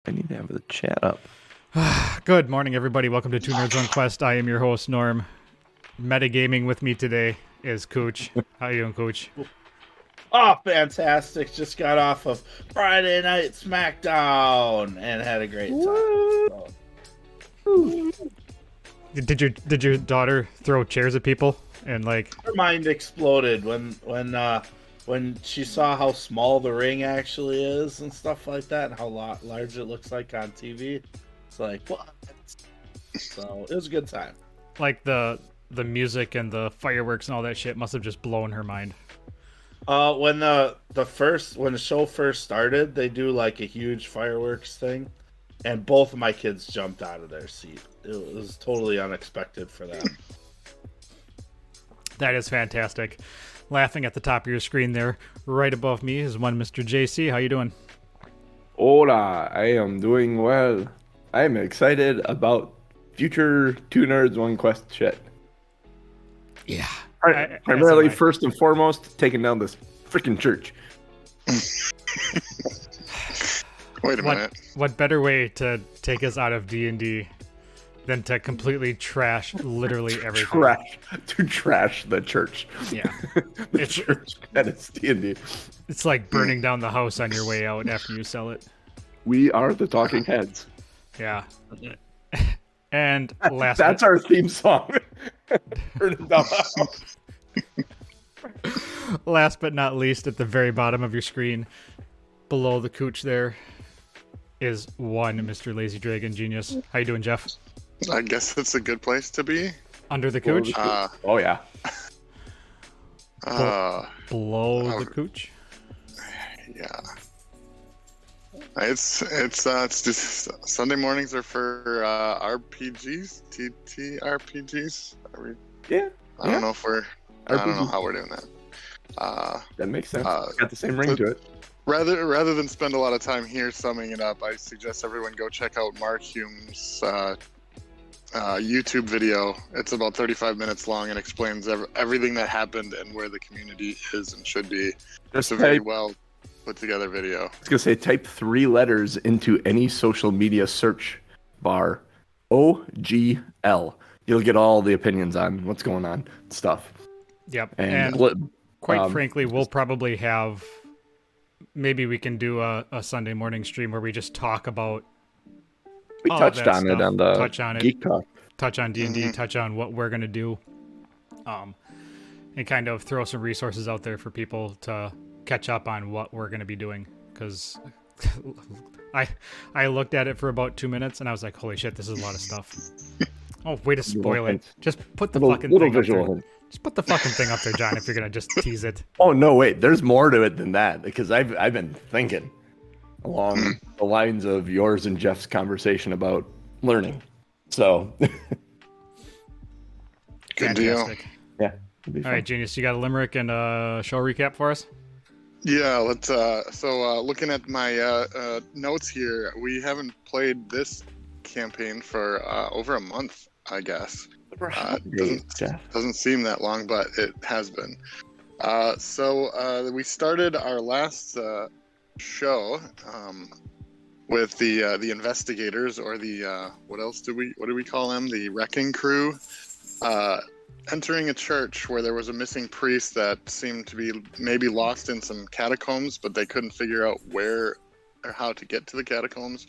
I need to have the chat up. Good morning, everybody. Welcome to Two Nerds on Quest. I am your host, Norm. Metagaming with me today is Cooch. How you doing, Cooch? Oh, fantastic. Just got off of Friday Night SmackDown and had a great time. So. Did your daughter throw chairs at people and like Her mind exploded when she saw how small the ring actually is and stuff like that and how large it looks like on TV. It's like, what? So it was a good time. like the music and the fireworks and all that shit must have just blown her mind. When the show first started, they do like a huge fireworks thing, and both of my kids jumped out of their seat. It was totally unexpected for them. That is fantastic. Laughing at the top of your screen there, right above me, is one Mr. JC. How you doing? Hola, I am doing well. I am excited about future Two Nerds One Quest shit. Yeah. Primarily, first and foremost, taking down this freaking church. Wait a minute. What better way to take us out of D&D than to completely trash literally everything? Trash the church. Yeah. The church that is D&D. It's like burning down the house on your way out after you sell it. We are the talking heads. Yeah. And that's our theme song. Burning down the house. Last but not least, at the very bottom of your screen, below the Cooch there, is one Mr. Lazy Dragon Genius. How you doing, Jeff? I guess it's a good place to be. Under the Cooch? Oh yeah. Below the Cooch? Yeah. It's just Sunday mornings are for RPGs, TTRPGs. Yeah. I don't know if I don't know how we're doing that. That makes sense. Got the same ring to it. Rather than spend a lot of time here summing it up, I suggest everyone go check out Mark Hume's YouTube video. It's about 35 minutes long and explains everything that happened and where the community is and should be. It's a very well put together video. I was gonna say, type 3 letters into any social media search bar. OGL. You'll get all the opinions on what's going on, stuff. Yep. And quite frankly, we'll probably have. Maybe we can do a Sunday morning stream where we just talk about. We touched on stuff. it on the touch on Geek it, Talk. touch on D&D, touch on what we're gonna do, and kind of throw some resources out there for people to catch up on what we're gonna be doing. Because I looked at it for about 2 minutes and I was like, holy shit, this is a lot of stuff. Oh, way to spoil it! Just put the fucking thing up there. Just put the fucking thing up there, John, if you're gonna just tease it. Oh no, wait, there's more to it than that, because I've been thinking along the lines of yours and Jeff's conversation about learning. So Good deal. yeah. All right, Genius, you got a limerick and a show recap for us? Yeah, let's. So looking at my notes here, we haven't played this campaign for over a month, I guess. Doesn't seem that long, but it has been. So we started our last show with the investigators, or the what do we call them? The wrecking crew, entering a church where there was a missing priest that seemed to be maybe lost in some catacombs, but they couldn't figure out where or how to get to the catacombs.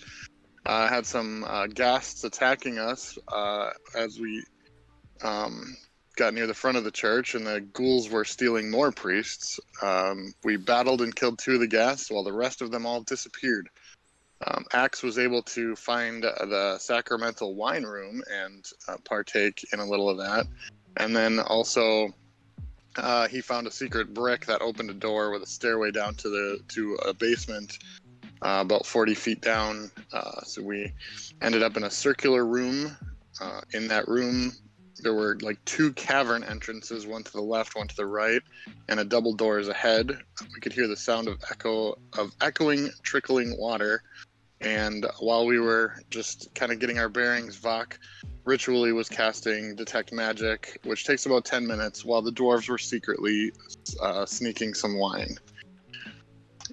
Had some ghasts attacking us as we got near the front of the church, and the ghouls were stealing more priests. We battled and killed 2 of the ghasts while the rest of them all disappeared. Axe was able to find the sacramental wine room and partake in a little of that. And then also he found a secret brick that opened a door with a stairway down to a basement about 40 feet down. So we ended up in a circular room. In that room, there were like 2 cavern entrances, one to the left, one to the right, and a double doors ahead. We could hear the sound of echoing, trickling water. And while we were just kind of getting our bearings, Vok ritually was casting Detect Magic, which takes about 10 minutes, while the dwarves were secretly sneaking some wine.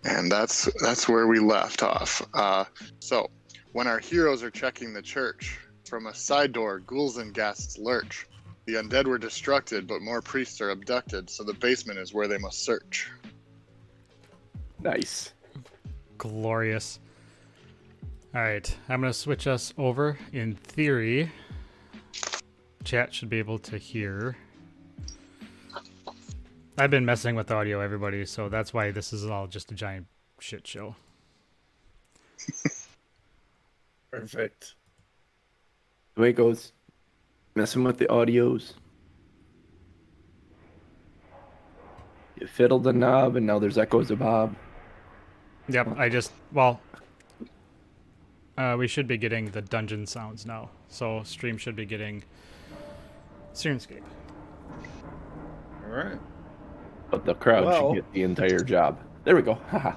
And that's where we left off. So When our heroes are checking the church, from a side door, ghouls and ghasts lurch. The undead were destructed, but more priests are abducted, so the basement is where they must search. Nice. Glorious. All right, I'm going to switch us over. In theory, chat should be able to hear. I've been messing with audio, everybody, so that's why this is all just a giant shit show. Perfect. The way it goes, messing with the audios. You fiddled the knob, and now there's echoes of Bob. Yep, we should be getting the dungeon sounds now. So stream should be getting Streamscape. All right. But the crowd should get the entire job. There we go. Haha.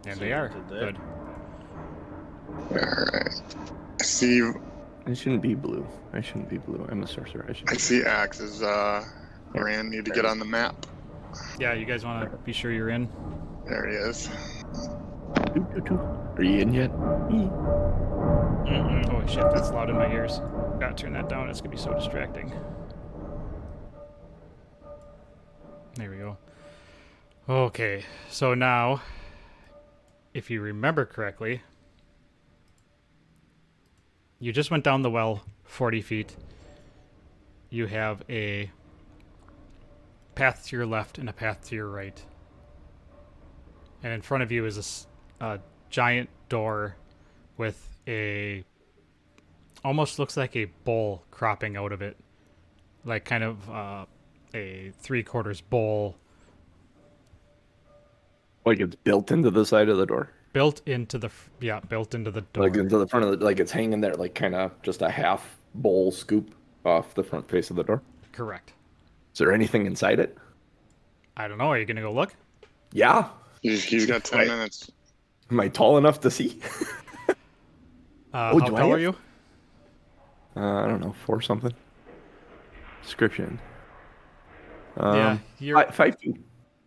And they are. Good. Alright. I see I shouldn't be blue. I'm a sorcerer. I see Axe is Rand need to get on the map. Yeah, you guys want to be sure you're in? There he is. Are you in yet? Oh shit, that's loud in my ears. Gotta turn that down, it's gonna be so distracting. There we go. Okay, so now, if you remember correctly, you just went down the well 40 feet. You have a path to your left and a path to your right. And in front of you is a giant door with almost looks like a bowl cropping out of it. Like kind of a 3/4 bowl. Like it's built into the side of the door. Built into the door. Like into the front of the, like it's hanging there, like kind of just a half bowl scoop off the front face of the door. Correct. Is there anything inside it? I don't know. Are you gonna go look? Yeah. He's got 10 minutes. Am I tall enough to see? How tall are you? I don't know, 4 something. Description. Yeah, you're 5 feet.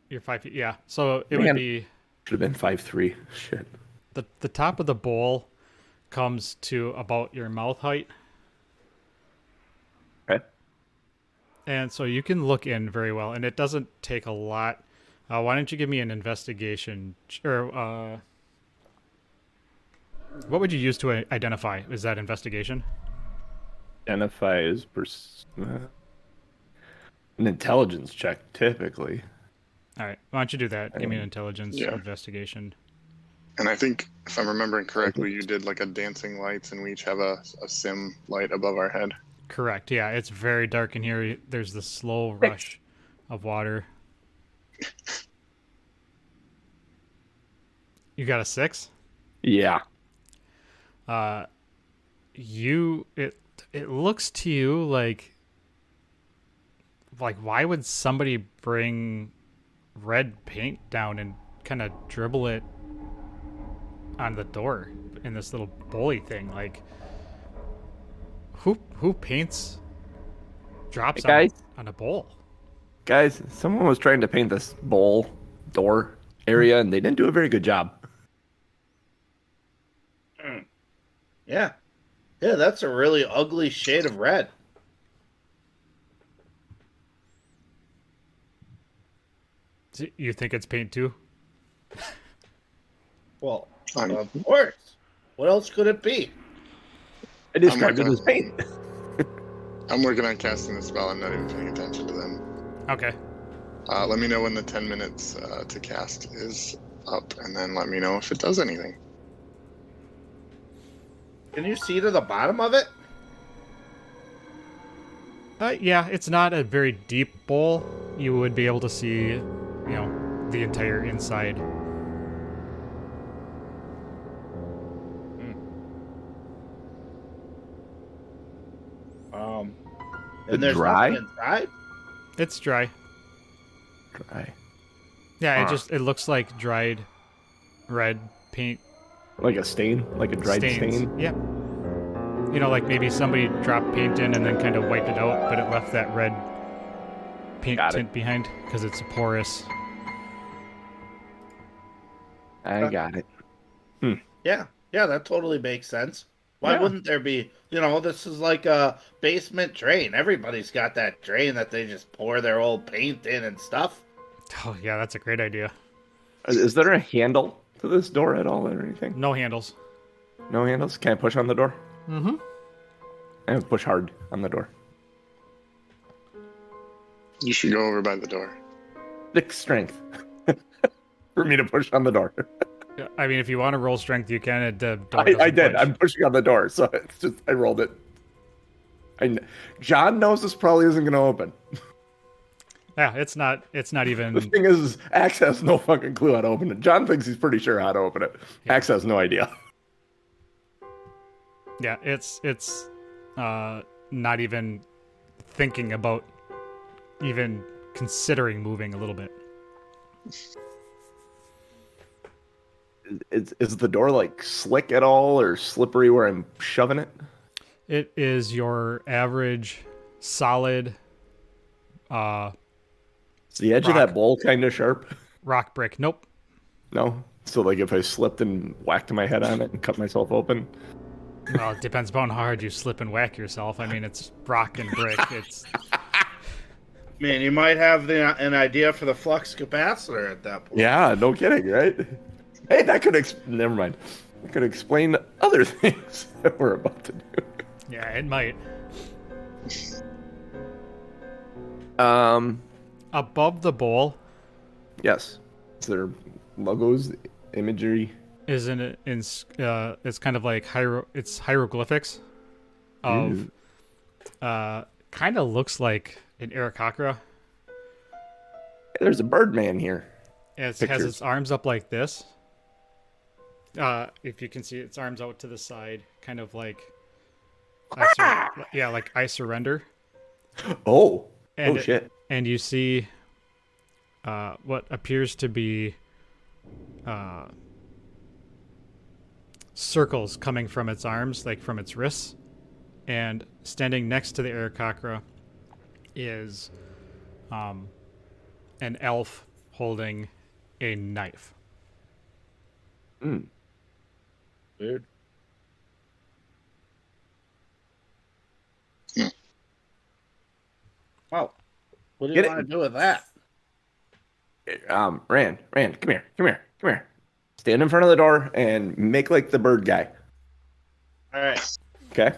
You're 5 feet. Yeah. So it would be. Should have been 5'3". Shit. The top of the bowl comes to about your mouth height. Okay. And so you can look in very well, and it doesn't take a lot. Why don't you give me an investigation? Or what would you use to identify? Is that investigation? Identify is an intelligence check, typically. All right. Why don't you do that? Give me an intelligence investigation. And I think, if I'm remembering correctly, you did like a dancing lights, and we each have a sim light above our head. Correct. Yeah, it's very dark in here. There's the slow rush of water. You got a 6? Yeah. It looks to you like why would somebody bring red paint down and kind of dribble it on the door in this little bowly thing? Like, who paints drops on a bowl? Guys, someone was trying to paint this bowl door area, and they didn't do a very good job. Yeah. Yeah, that's a really ugly shade of red. You think it's paint too? Well, of course. What else could it be? I described it as paint. I'm working on casting the spell. I'm not even paying attention to them. Okay. Let me know when the 10 minutes to cast is up, and then let me know if it does anything. Can you see to the bottom of it? Yeah, it's not a very deep bowl. You would be able to see, the entire inside. And there's dry? nothing inside? It's dry. Dry. Yeah, it looks like dried red paint. Like a stain? Like a dried stain? Yep. Like maybe somebody dropped paint in and then kind of wiped it out, but it left that red paint tint behind because it's porous. I got it. Yeah. Yeah, that totally makes sense. Why Yeah. wouldn't there be? This is like a basement drain. Everybody's got that drain that they just pour their old paint in and stuff. Oh, yeah, that's a great idea. Is there a handle to this door at all or anything? No handles. No handles? Can I push on the door? Mm-hmm. I push hard on the door. You should go over by the door. 6 strength for me to push on the door. Yeah, I mean, if you want to roll strength, you can. The door I doesn't did. budge. I'm pushing on the door, so it's just I rolled it. John knows this probably isn't going to open. Yeah, it's not even. The thing is, Axe has no fucking clue how to open it. John thinks he's pretty sure how to open it. Yeah. Axe has no idea. Yeah, it's not even thinking about even considering moving a little bit. Is the door like slick at all or slippery where I'm shoving it? It is your average solid Is the edge of that bowl kind of sharp? rock brick. Nope. No. So like if I slipped and whacked my head on it and cut myself open. Well, it depends upon how hard you slip and whack yourself. I mean, it's rock and brick. It's Man, you might have an idea for the flux capacitor at that point. Yeah, no kidding, right? Hey, that could never mind. That could explain other things that we're about to do. yeah, it might. Above the bowl Yes. Is there logos, imagery? is it's kind of like it's hieroglyphics of kind of looks like an Aarakocra. There's a Birdman here. It has Pictures. its arms up like this. If you can see its arms out to the side, kind of like like I surrender. Oh. And Shit. And you see what appears to be circles coming from its arms, like from its wrists. And standing next to the Aarakocra is an elf holding a knife. Weird. Well, what do you Get want it. to do with that? Rand, come here. Stand in front of the door and make like the bird guy. All right. Okay?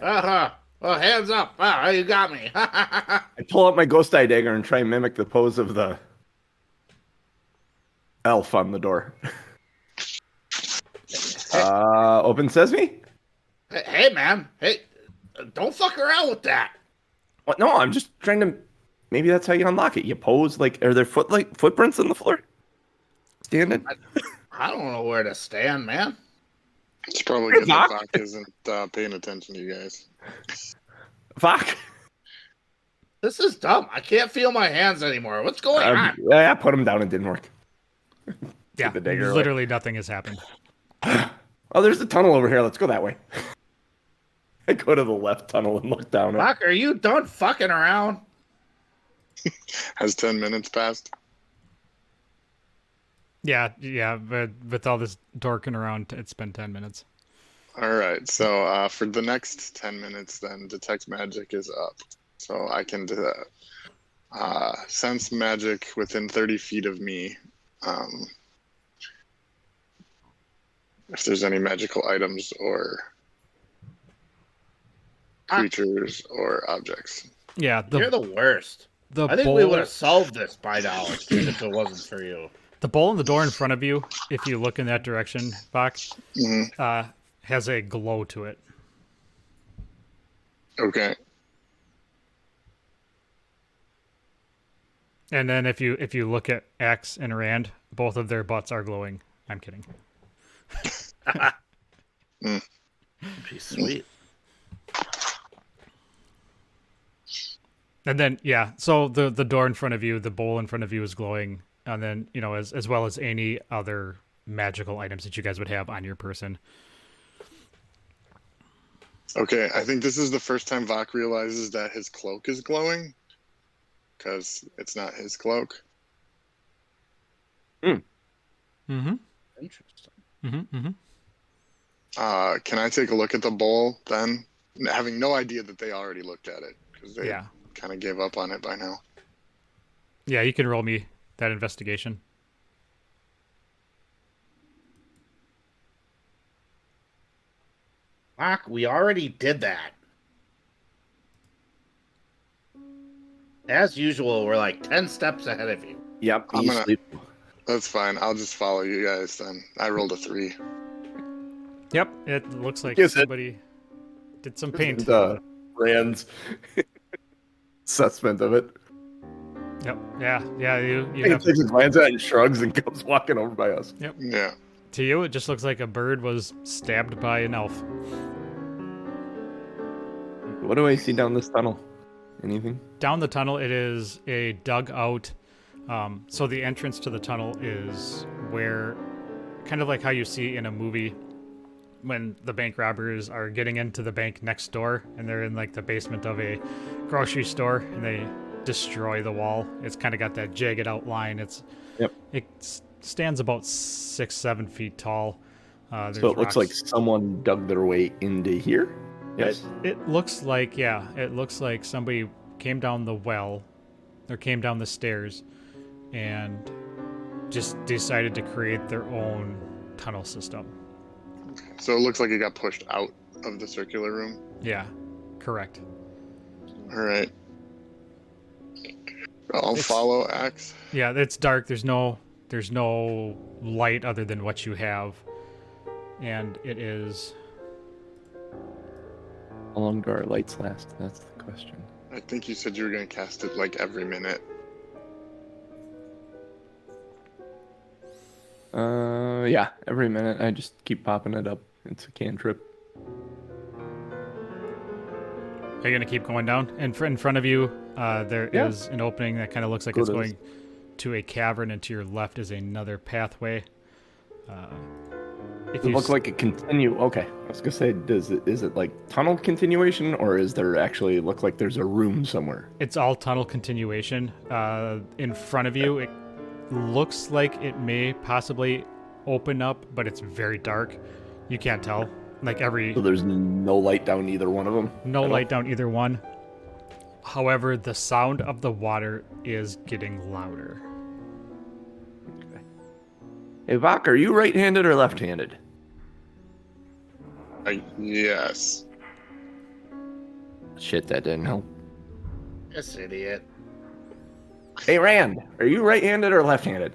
Well, hands up. Wow, you got me. I pull out my ghost eye dagger and try and mimic the pose of the elf on the door. Open sesame? Hey, man. Hey, don't fuck around with that. What? No, I'm just trying to. Maybe that's how you unlock it. You pose like. Are there footprints on the floor? Standing. I don't know where to stand, man. It's probably good that Bach isn't paying attention to you guys. Fuck. This is dumb. I can't feel my hands anymore. What's going on? Yeah, I put him down. It didn't work. Yeah, the dagger away. literally nothing has happened. Oh, there's a tunnel over here. Let's go that way. I go to the left tunnel and look down. Doc, are you done fucking around? Has 10 minutes passed? Yeah, but with all this dorking around, it's been 10 minutes. All right, so for the next 10 minutes, then Detect Magic is up. So I can sense magic within 30 feet of me. If there's any magical items or creatures or objects. Yeah, You're the worst. I think we would have solved this by now if it wasn't for you. The bowl in the door in front of you, if you look in that direction, Bach, has a glow to it. Okay. And then if you look at Axe and Rand, both of their butts are glowing. I'm kidding. Be sweet. And then so the door in front of you, the bowl in front of you is glowing, and then as well as any other magical items that you guys would have on your person. Okay, I think this is the first time Vok realizes that his cloak is glowing, because it's not his cloak. Mm-hmm. Interesting. Mm-hmm. Mm-hmm. Can I take a look at the bowl then? Having no idea that they already looked at it because they kind of gave up on it by now. Yeah, you can roll me that investigation. Fuck, we already did that. As usual, we're like 10 steps ahead of you. Yep. That's fine. I'll just follow you guys then. I rolled a 3. Yep, it looks like somebody did some paint. Rand's assessment of it. Yep. Yeah. You He takes his glance at it and shrugs and goes walking over by us. Yep. Yeah. To you, it just looks like a bird was stabbed by an elf. What do I see down this tunnel? Anything? Down the tunnel, it is a dugout. So the entrance to the tunnel is where, kind of like how you see in a movie, when the bank robbers are getting into the bank next door and they're in like the basement of a grocery store and they destroy the wall. It's kind of got that jagged outline. It stands about 6-7 feet tall. So it looks like someone dug their way into here. Yes. It looks like somebody came down the well or came down the stairs and just decided to create their own tunnel system. So it looks like it got pushed out of the circular room. Yeah, correct. All right. I'll follow Axe. Yeah, it's dark. There's no light other than what you have, and it is. How long do our lights last? That's the question. I think you said you were going to cast it like every minute. Yeah, every minute. I just keep popping it up. It's a cantrip. Are you gonna keep going down? And in front of you, there is an opening that kind of looks like it's going to a cavern, and to your left is another pathway. If you look like a continue. Okay, I was gonna say, is it like tunnel continuation, or is there actually look like there's a room somewhere? It's all tunnel continuation. In front of you, it looks like it may possibly open up, but it's very dark. You can't tell. So there's no light down either one of them? No light down either one. However, the sound of the water is getting louder. Okay. Hey, Vok, are you right-handed or left-handed? Yes. Shit, that didn't help. This idiot. Hey, Rand, are you right-handed or left-handed?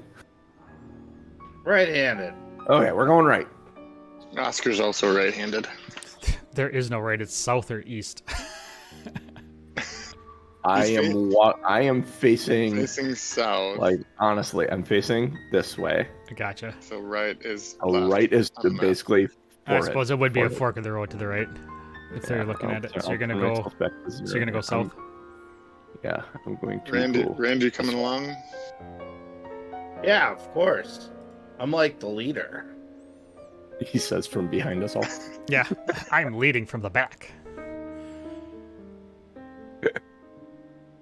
Right-handed. Okay, we're going right. Oscar's also right-handed. There is no right. It's south or east. I am facing south. Like, honestly, I'm facing this way. I gotcha. So right is right is basically. I suppose it would be a fork of the road to the right if they're looking at it. So you're gonna go. So you're gonna go south. Yeah, I'm going to. Randy coming along? Yeah, of course. I'm like the leader. He says from behind us all. Yeah, I'm leading from the back.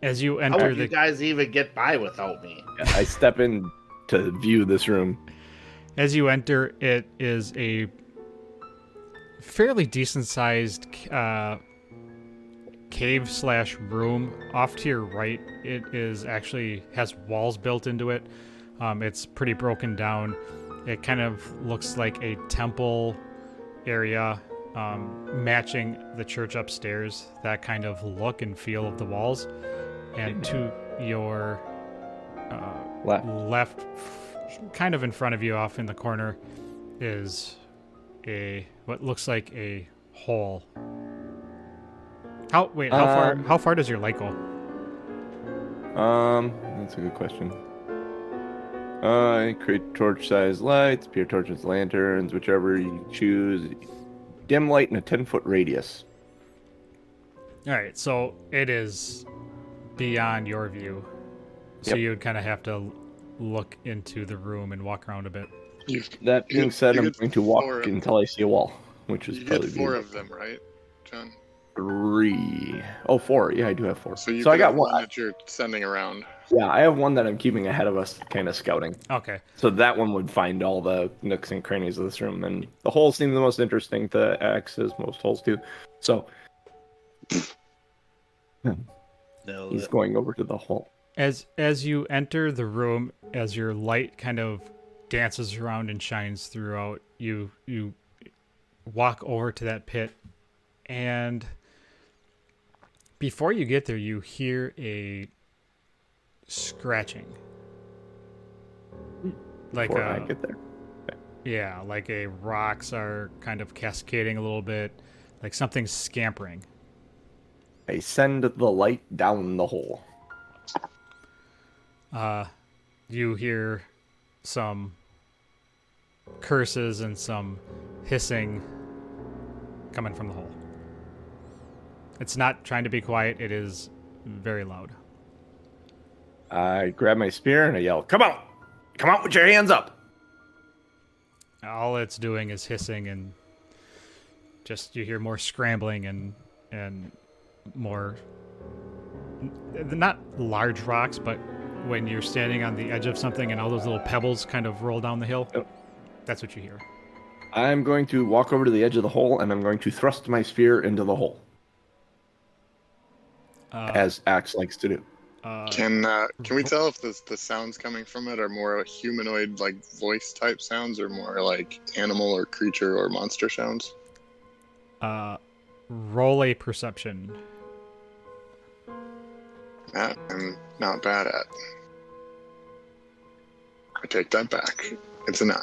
As you enter How would you guys even get by without me? I step in to view this room. As you enter, it is a fairly decent-sized cave/room. Off to your right, it is actually has walls built into it. It's pretty broken down. It kind of looks like a temple area, matching the church upstairs. That kind of look and feel of the walls. And to your left, kind of in front of you, off in the corner, is what looks like a hole. How far does your light go? That's a good question. Create torch-sized lights, appear torches, lanterns, whichever you choose. Dim light in a 10-foot radius. All right, so it is beyond your view, so you would kind of have to look into the room and walk around a bit. That being said, I'm going to walk until I see a wall, which is probably get 4 of them, right, John? 3. Oh, 4. Yeah, I do have 4. So I got one that you're sending around. Yeah, I have one that I'm keeping ahead of us, kind of scouting. Okay. So that one would find all the nooks and crannies of this room, and the holes seem the most interesting to X, as most holes do. So Nailed he's it. going over to the hole. As you enter the room, as your light kind of dances around and shines throughout, you walk over to that pit, and before you get there, you hear a scratching. Like Before I get there. yeah, like a rocks are kind of cascading a little bit, like something's scampering. I send the light down the hole. You hear some curses and some hissing coming from the hole. It's not trying to be quiet, it is very loud. I grab my spear and I yell, "Come out! Come out with your hands up!" All it's doing is hissing, and just you hear more scrambling and more, not large rocks, but when you're standing on the edge of something and all those little pebbles kind of roll down the hill. Yep. That's what you hear. I'm going to walk over to the edge of the hole and I'm going to thrust my spear into the hole, as Axe likes to do. Can we tell if the sounds coming from it are more humanoid, like voice type sounds, or more like animal or creature or monster sounds? Roll a perception. That I'm not bad at. I take that back. It's a 9.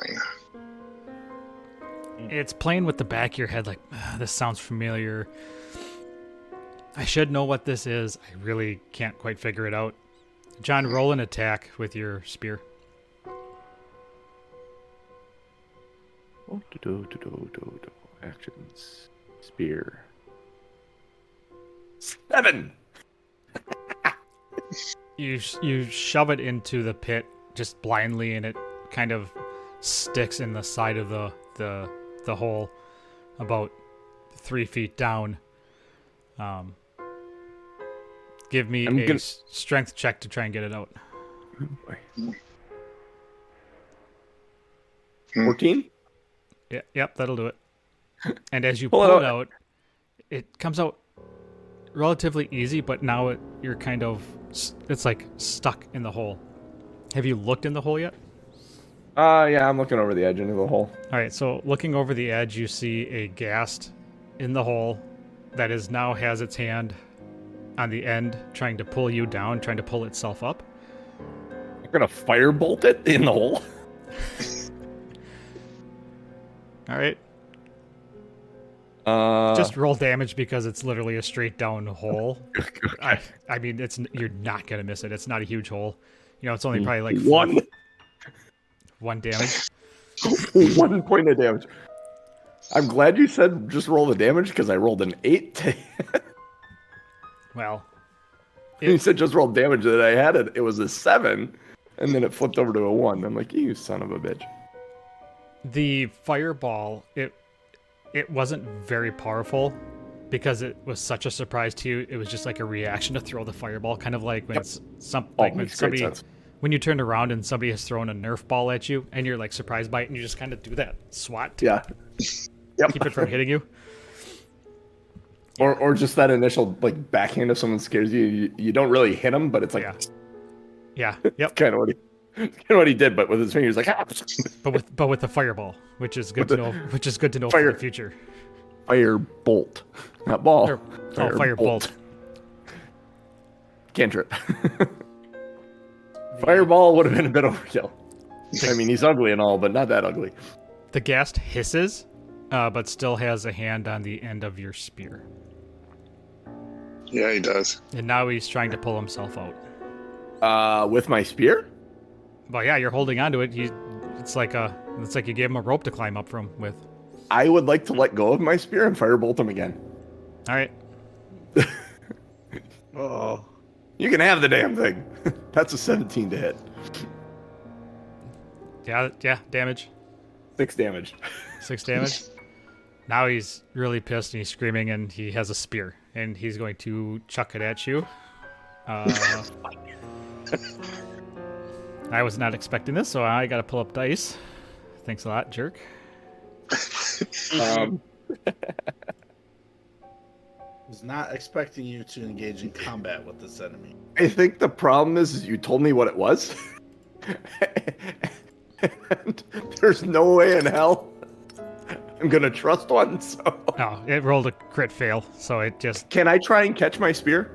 It's playing with the back of your head like, this sounds familiar. I should know what this is. I really can't quite figure it out. John, roll an attack with your spear. Actions. Spear. 7! You shove it into the pit just blindly, and it kind of sticks in the side of the hole about 3 feet down. Give me a strength check to try and get it out. 14? Yeah, yep, that'll do it. And as you Pull pull it it out, it comes out relatively easy, but now you're kind of, it's like stuck in the hole. Have you looked in the hole yet? Yeah, I'm looking over the edge into the hole. All right, so looking over the edge, you see a ghast in the hole that is now has its hand on the end, trying to pull you down, trying to pull itself up. I'm gonna firebolt it in the hole. All right. Just roll damage because it's literally a straight down hole. I mean, you're not gonna miss it. It's not a huge hole. You know, it's only probably like one damage. 1 point of damage. I'm glad you said just roll the damage because I rolled an 8. Well, You said just roll damage that I had it. It was a 7, and then it flipped over to a 1. I'm like, you son of a bitch. the fireball, it wasn't very powerful because it was such a surprise to you. It was just like a reaction to throw the fireball, kind of like when when you turn around and somebody has thrown a Nerf ball at you and you're like surprised by it and you just kind of do that swat to keep it from hitting you. Or just that initial like backhand if someone scares you. You don't really hit them, but it's like yeah, yep. kind of what he did, but with his fingers like but with the fireball, which is good to know. Which is good to know for the future. Fire bolt, not ball. Fire bolt. Cantrip. Fireball would have been a bit overkill. I mean, he's ugly and all, but not that ugly. The ghast hisses, but still has a hand on the end of your spear. Yeah, he does. And now he's trying to pull himself out. With my spear? Well, yeah, you're holding onto it. It's like you gave him a rope to climb up from with. I would like to let go of my spear and firebolt him again. All right. Oh. You can have the damn thing. That's a 17 to hit. Yeah, damage. 6 damage. 6 damage. Now he's really pissed and he's screaming and he has a spear and he's going to chuck it at you. I was not expecting this, so I got to pull up dice. Thanks a lot, jerk. Was not expecting you to engage in combat with this enemy. I think the problem is you told me what it was. And there's no way in hell I'm gonna trust one, so... Oh, it rolled a crit fail, so it just... Can I try and catch my spear?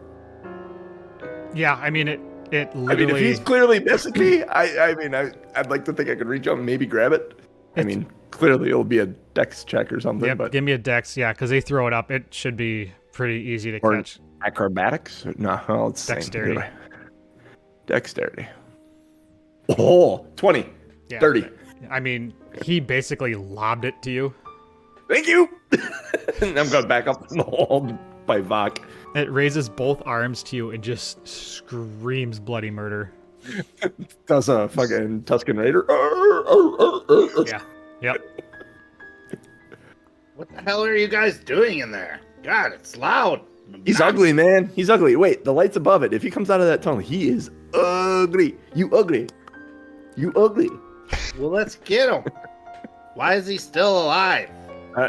Yeah, I mean, it literally... I mean, if he's clearly missing me, I'd like to think I could reach up and maybe grab it. I mean, clearly it'll be a dex check or something, Yep, but... give me a dex, yeah, because they throw it up. It should be pretty easy to Or catch. acrobatics? No, well, it's the same. Dexterity. Dexterity. Oh, 20. Yeah, 30. I mean, he basically lobbed it to you. Thank you! And I'm going to back up in the hole by Vok. It raises both arms to you and just screams bloody murder. Does a fucking Tuscan Raider. Yeah. Yep. What the hell are you guys doing in there? God, it's loud. He's ugly, man. He's ugly. Wait, the light's above it. If he comes out of that tunnel, he is ugly. You ugly. You ugly. Well, let's get him. Why is he still alive?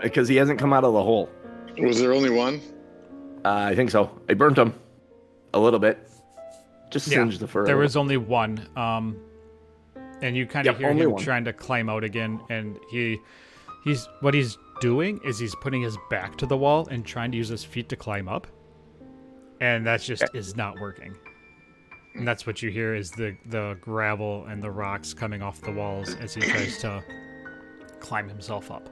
Because he hasn't come out of the hole. Was there only one? I think so. I burnt him a little bit. Just singed the fur. There was only one. And you kind of hear only him one. trying to climb out again, and he's what he's doing is he's putting his back to the wall and trying to use his feet to climb up. And that just is not working. And that's what you hear is the gravel and the rocks coming off the walls as he tries to climb himself up.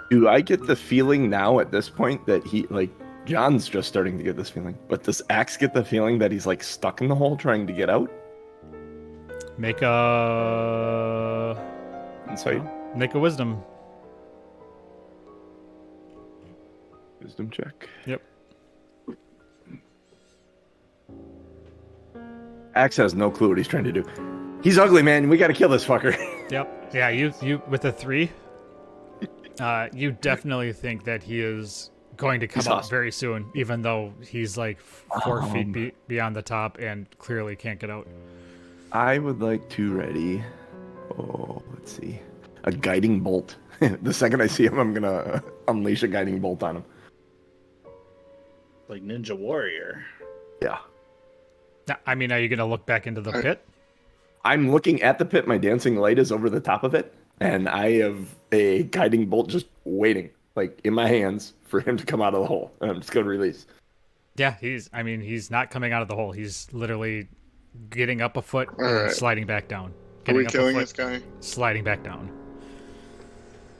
Do I get the feeling now at this point that he, like, John's just starting to get this feeling, but does Axe get the feeling that he's, like, stuck in the hole trying to get out? Make a Insight? make a wisdom. Wisdom check. Yep. Axe has no clue what he's trying to do. He's ugly, man. We got to kill this fucker. Yep. Yeah, you with a 3, you definitely think that he is going to come He's up awesome. very soon, even though he's like 4 feet beyond the top and clearly can't get out. I would like to ready. Oh, let's see. A guiding bolt. The second I see him, I'm going to unleash a guiding bolt on him. Like Ninja Warrior. Yeah. Now, I mean, are you going to look back into the pit? I'm looking at the pit. My dancing light is over the top of it. And I have a guiding bolt just waiting, like in my hands, for him to come out of the hole. And I'm just going to release. Yeah, he's not coming out of the hole. He's literally getting up a foot and Alright. sliding back down. Are Getting we up killing a this foot, guy? sliding back down.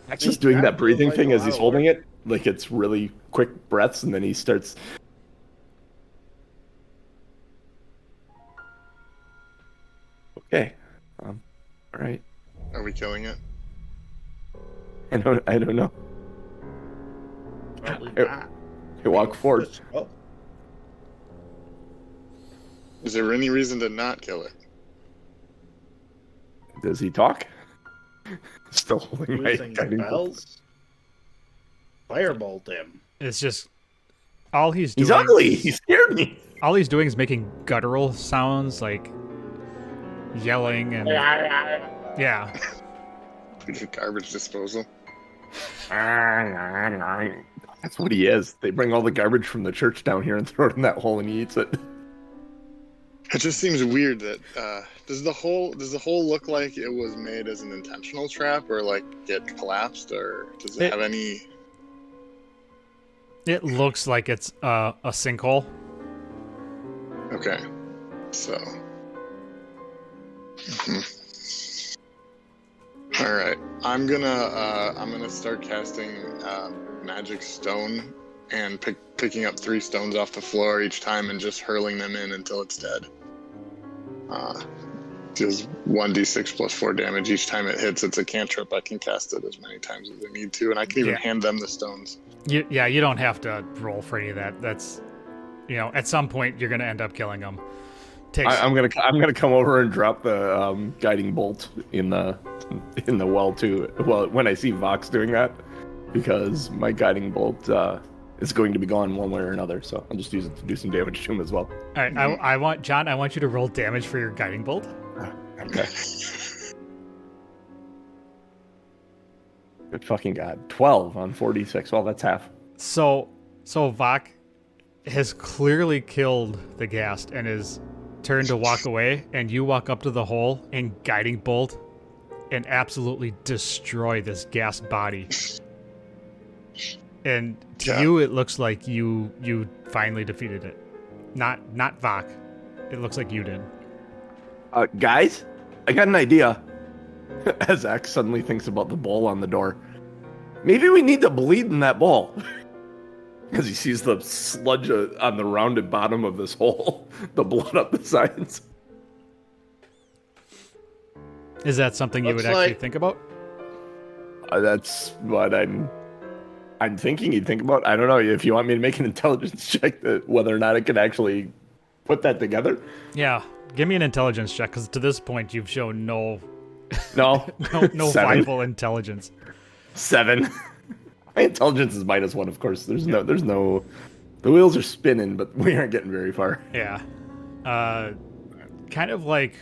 Axe is doing that breathing thing as he's holding it. Like it's really quick breaths, and then he starts. Okay. All right. Are we killing it? I don't know. Probably Hey, not. Hey, walk forward. Oh, Is there any reason to not kill it? Does he talk? Still holding my using guiding bolt. bells. Firebolt him. It's just all he's doing. He's ugly. He scared me. All he's doing is making guttural sounds, like yelling and yeah. Garbage disposal. That's what he is. They bring all the garbage from the church down here and throw it in that hole, and he eats it. It just seems weird that does the hole look like it was made as an intentional trap, or like it collapsed, or does it have any? It looks like it's a sinkhole. Okay, so. All right, I'm gonna start casting magic stone and picking up 3 stones off the floor each time and just hurling them in until it's dead. Deals 1d6 plus 4 damage each time it hits. It's a cantrip. I can cast it as many times as I need to, and I can even hand them the stones. You don't have to roll for any of that. That's, at some point you're gonna end up killing them. I'm gonna come over and drop the guiding bolt in the well too. Well, when I see Vox doing that, because my guiding bolt is going to be gone one way or another. So I'll just use it to do some damage to him as well. All right, I want John. I want you to roll damage for your guiding bolt. Okay. Good fucking god. 12 on 46. Well, that's half. So Vok has clearly killed the ghast and is turned to walk away, and you walk up to the hole and guiding bolt and absolutely destroy this ghast body. And to you, it looks like you finally defeated it. Not Vok. It looks like you did. Guys, I got an idea. As X suddenly thinks about the ball on the door. Maybe we need to bleed in that ball. Because he sees the sludge on the rounded bottom of this hole. The blood up the sides. Is that something you would actually think about? That's what I'm thinking you'd think about. I don't know if you want me to make an intelligence check that whether or not it can actually put that together. Yeah, give me an intelligence check, because to this point you've shown no viable intelligence. 7. My intelligence is -1, of course. There's no. The wheels are spinning, but we aren't getting very far. Yeah, kind of like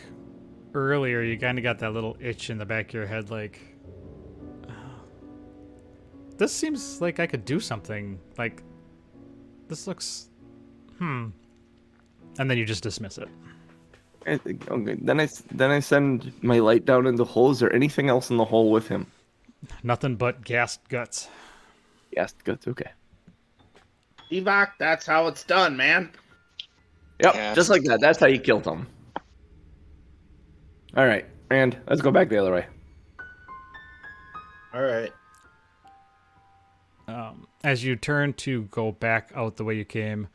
earlier, you kind of got that little itch in the back of your head, like, this seems like I could do something. Like, this looks, and then you just dismiss it. Okay. Then I send my light down in the hole. Is there anything else in the hole with him? Nothing but ghast guts. Yes, good. Okay. Evok, that's how it's done, man. Yep, Yeah. just like that. That's how you killed him. All right, and let's go back the other way. All right. As you turn to go back out the way you came,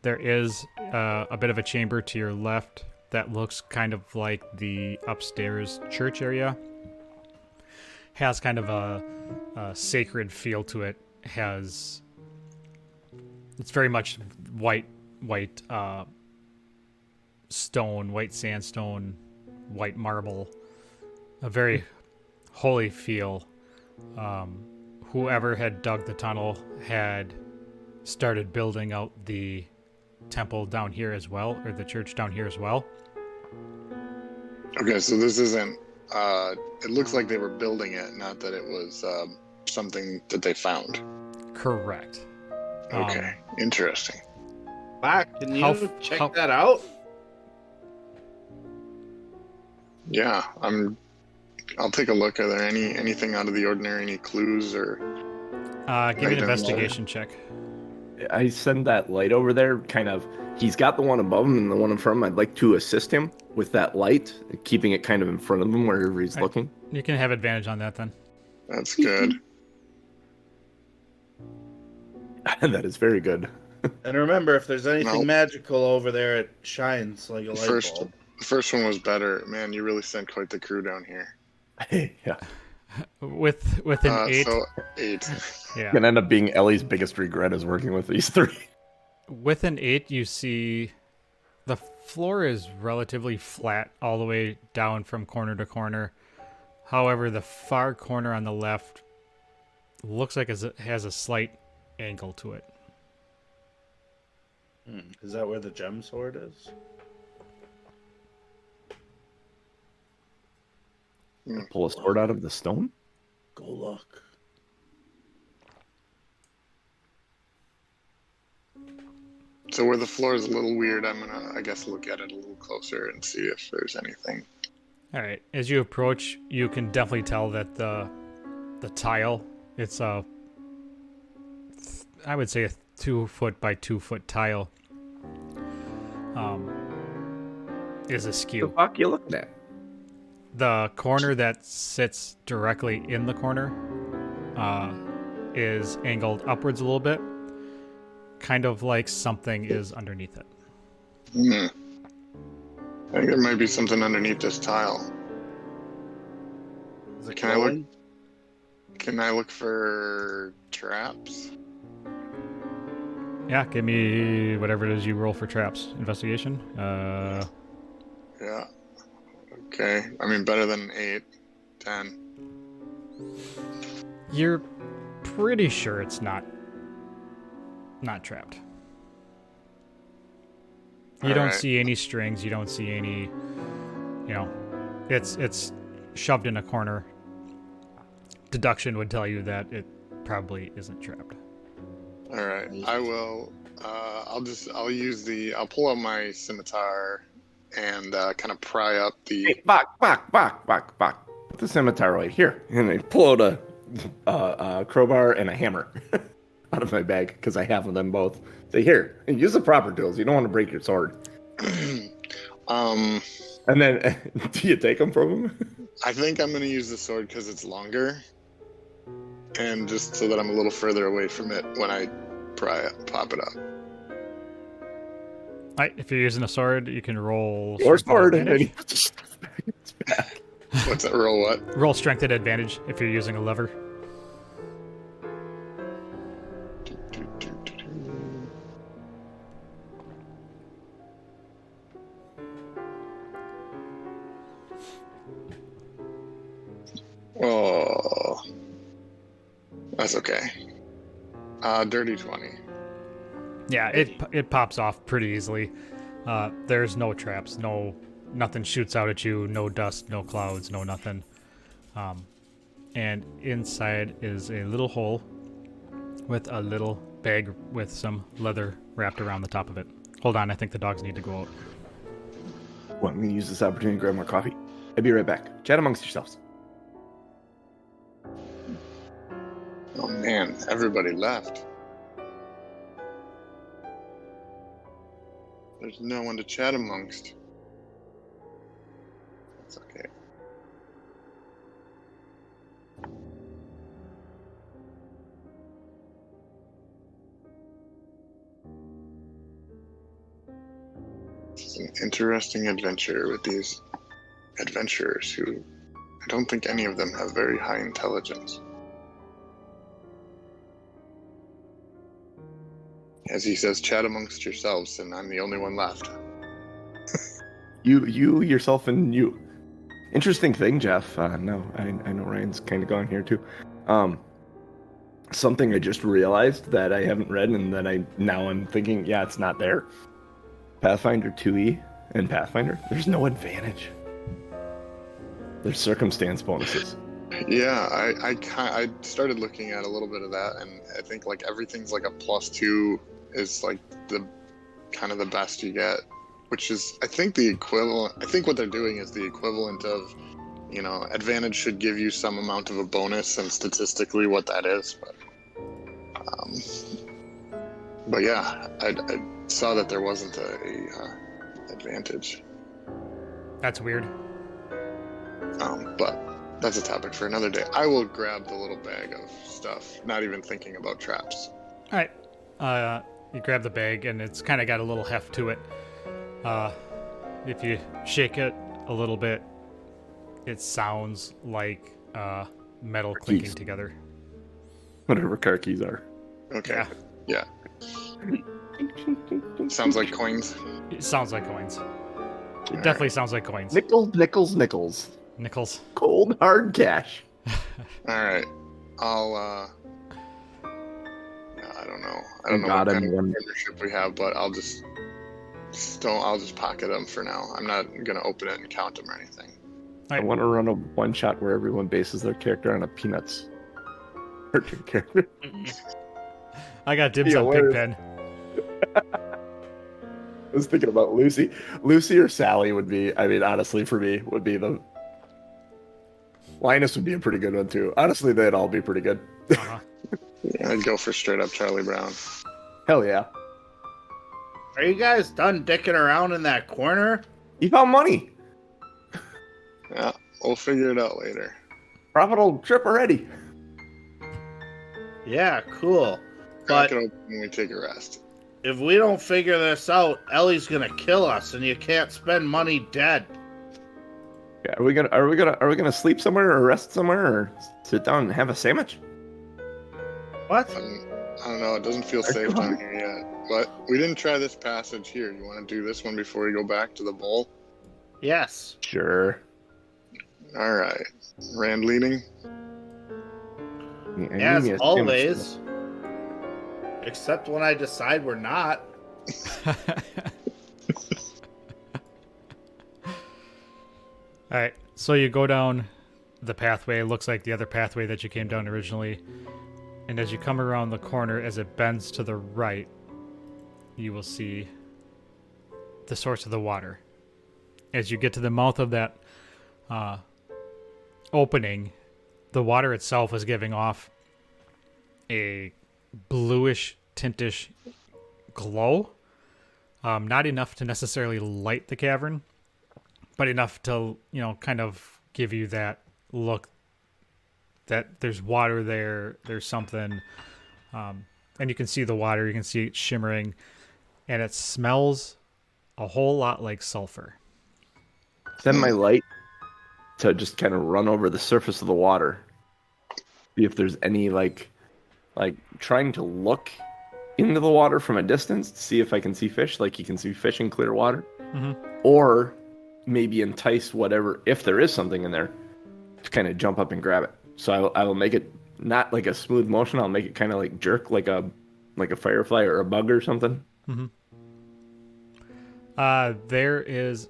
there is a bit of a chamber to your left that looks kind of like the upstairs church area. Has kind of a sacred feel to it. It's very much white stone, white sandstone, white marble. A very holy feel. Whoever had dug the tunnel had started building out the temple down here as well, or the church down here as well. Okay, so this isn't. It looks like they were building it, not that it was something that they found. Correct. Okay, interesting. Vok, can you check that out? Yeah, I'll take a look. Are there anything out of the ordinary? Any clues or? Give me an investigation check. I send that light over there. Kind of, he's got the one above him and the one in front of him. I'd like to assist him with that light, keeping it kind of in front of him wherever he's looking. You can have advantage on that then. That's good. That is very good. And remember, if there's anything magical over there, it shines like a light bulb. The first one was better. Man, you really sent quite the crew down here. Yeah. With an 8. So 8. Yeah. Can end up being Ellie's biggest regret is working with these 3. With an 8, you see the floor is relatively flat all the way down from corner to corner. However, the far corner on the left looks like it has a slight angle to it. Is that where the gem sword is? Pull a sword out of the stone? Go look. So where the floor is a little weird, I'm gonna, I guess, look at it a little closer and see if there's anything. All right. As you approach, you can definitely tell that the tile, it's I would say a 2 foot by 2 foot tile, is askew. What the fuck you looking at? The corner that sits directly in the corner is angled upwards a little bit, kind of like something is underneath it. I think there might be something underneath this tile. Is it Can I glowing? Can I look for traps? Yeah, give me whatever it is you roll for traps. Investigation. Yeah. Okay. I mean, better than 8, 10. You're pretty sure it's not not trapped. You don't Alright. see any strings. You don't see any, it's shoved in a corner. Deduction would tell you that it probably isn't trapped. All right, I will. I'll pull out my scimitar and kind of pry up the. Hey, Bach. Put the scimitar right here. And I pull out a crowbar and a hammer out of my bag because I have them both. Say, here, use the proper tools. You don't want to break your sword. And then, do you take them from him? I think I'm going to use the sword because it's longer. And just so that I'm a little further away from it when I pop it up. Alright, if you're using a sword, you can roll... Or strength at sword, and then advantage. he puts it back in his back. What's that? Roll what? Roll strength at advantage if you're using a lever. Oh, that's okay. Dirty 20. Yeah, it pops off pretty easily. There's no traps, nothing shoots out at you, no dust, no clouds, no nothing. And inside is a little hole with a little bag with some leather wrapped around the top of it. Hold on, I think the dogs need to go out. Well, I'm going to use this opportunity to grab more coffee. I'll be right back. Chat amongst yourselves. Oh man, everybody left. There's no one to chat amongst. That's okay. This is an interesting adventure with these adventurers who I don't think any of them have very high intelligence. As he says, chat amongst yourselves, and I'm the only one left. You, yourself, and you. Interesting thing, Jeff. No, I know Ryan's kind of gone here too. Something I just realized that I haven't read, and that I'm thinking, yeah, it's not there. Pathfinder 2e and Pathfinder, there's no advantage. There's circumstance bonuses. Yeah, I started looking at a little bit of that, and I think like everything's like a +2 is like the kind of the best you get, which is I think the equivalent. I think what they're doing is the equivalent of, advantage should give you some amount of a bonus, and statistically what that is. But yeah, I saw that there wasn't a advantage. That's weird. But that's a topic for another day. I will grab the little bag of stuff, not even thinking about traps. Alright. You grab the bag, and it's kind of got a little heft to it. If you shake it a little bit, it sounds like metal clinking together. Whatever car keys are. Okay. Yeah. Sounds like coins. It sounds like coins. It definitely sounds like coins. Nickels. Nickels. Cold, hard cash. All right. I don't know. I don't know God, what kind of partnership we have, but I'll just pocket them for now. I'm not gonna open it and count them or anything. I want to run a one shot where everyone bases their character on a Peanuts cartoon character. I got dibs on Pigpen. I was thinking about Lucy. Lucy or Sally would be, honestly, for me, would be the... Linus would be a pretty good one, too. Honestly, they'd all be pretty good. Uh-huh. Yeah, I'd go for straight up Charlie Brown. Hell yeah. Are you guys done dicking around in that corner? You found money. Yeah, we'll figure it out later. Profitable trip already. Yeah, cool. Crack But it open when we take a rest. if we don't figure this out, Ellie's gonna kill us, and you can't spend money dead. Yeah, are we gonna sleep somewhere or rest somewhere or sit down and have a sandwich? What? I don't know. It doesn't feel safe down here yet. But we didn't try this passage here. You want to do this one before we go back to the bowl? Yes. Sure. All right. Rand leading. Yeah, As always. Except when I decide we're not. All right, so you go down the pathway. It looks like the other pathway that you came down originally. And as you come around the corner, as it bends to the right, you will see the source of the water. As you get to the mouth of that opening, the water itself is giving off a bluish, tintish glow. Not enough to necessarily light the cavern, but enough to, kind of give you that look that there's water there, there's something. And you can see the water, you can see it shimmering, and it smells a whole lot like sulfur. Send my light to just kind of run over the surface of the water. See if there's any, like trying to look into the water from a distance to see if I can see fish, like you can see fish in clear water. Mm-hmm. Or maybe entice whatever, if there is something in there, to kind of jump up and grab it. So I will make it not like a smooth motion. I'll make it kind of like jerk, like a firefly or a bug or something. Mm-hmm. There is.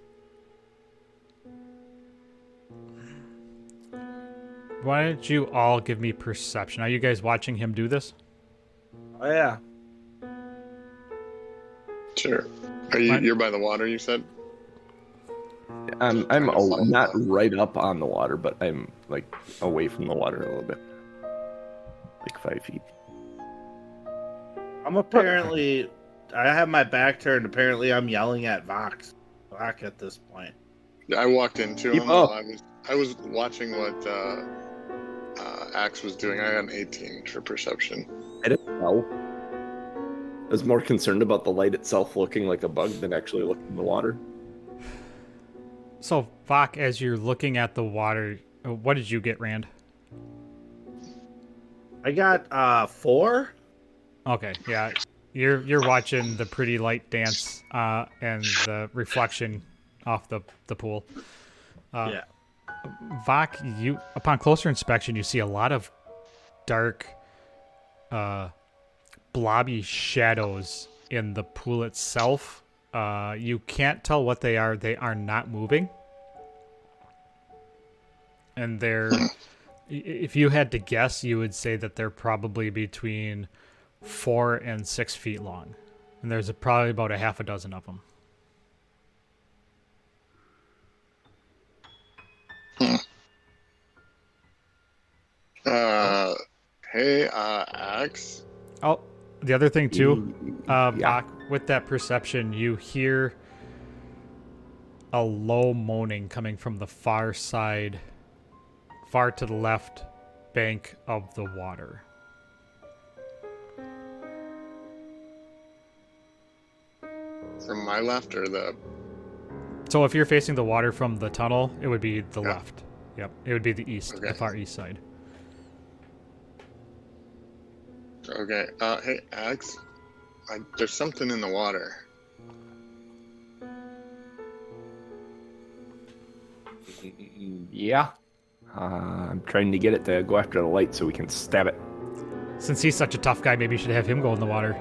Why don't you all give me perception? Are you guys watching him do this? Oh yeah. Sure. You're by the water, you said? I'm not right up on the water, but I'm like away from the water a little bit, like 5 feet. I'm apparently. I have my back turned. Apparently, I'm yelling at Vox at this point. I walked into Keep him. up. I was watching what Axe was doing. I got an 18 for perception. I didn't know. I was more concerned about the light itself looking like a bug than actually looking in the water. So, Vok, as you're looking at the water, what did you get, Rand? I got 4. Okay, yeah. You're watching the pretty light dance and the reflection off the pool. Yeah. Vok, you upon closer inspection, you see a lot of dark, blobby shadows in the pool itself. You can't tell what they are. They are not moving. And they're, if you had to guess, you would say that they're probably between 4 and 6 feet long. And there's probably about a half a dozen of them. Hey, Axe. Oh, the other thing too, Yeah. Bach, with that perception, you hear a low moaning coming from the far side, far to the left bank of the water. From my left or the... So if you're facing the water from the tunnel, it would be the Yeah. left. Yep, it would be the east, Okay. the far east side. Okay, hey, Axe. There's something in the water. Yeah. I'm trying to get it to go after the light so we can stab it. Since he's such a tough guy, maybe you should have him go in the water.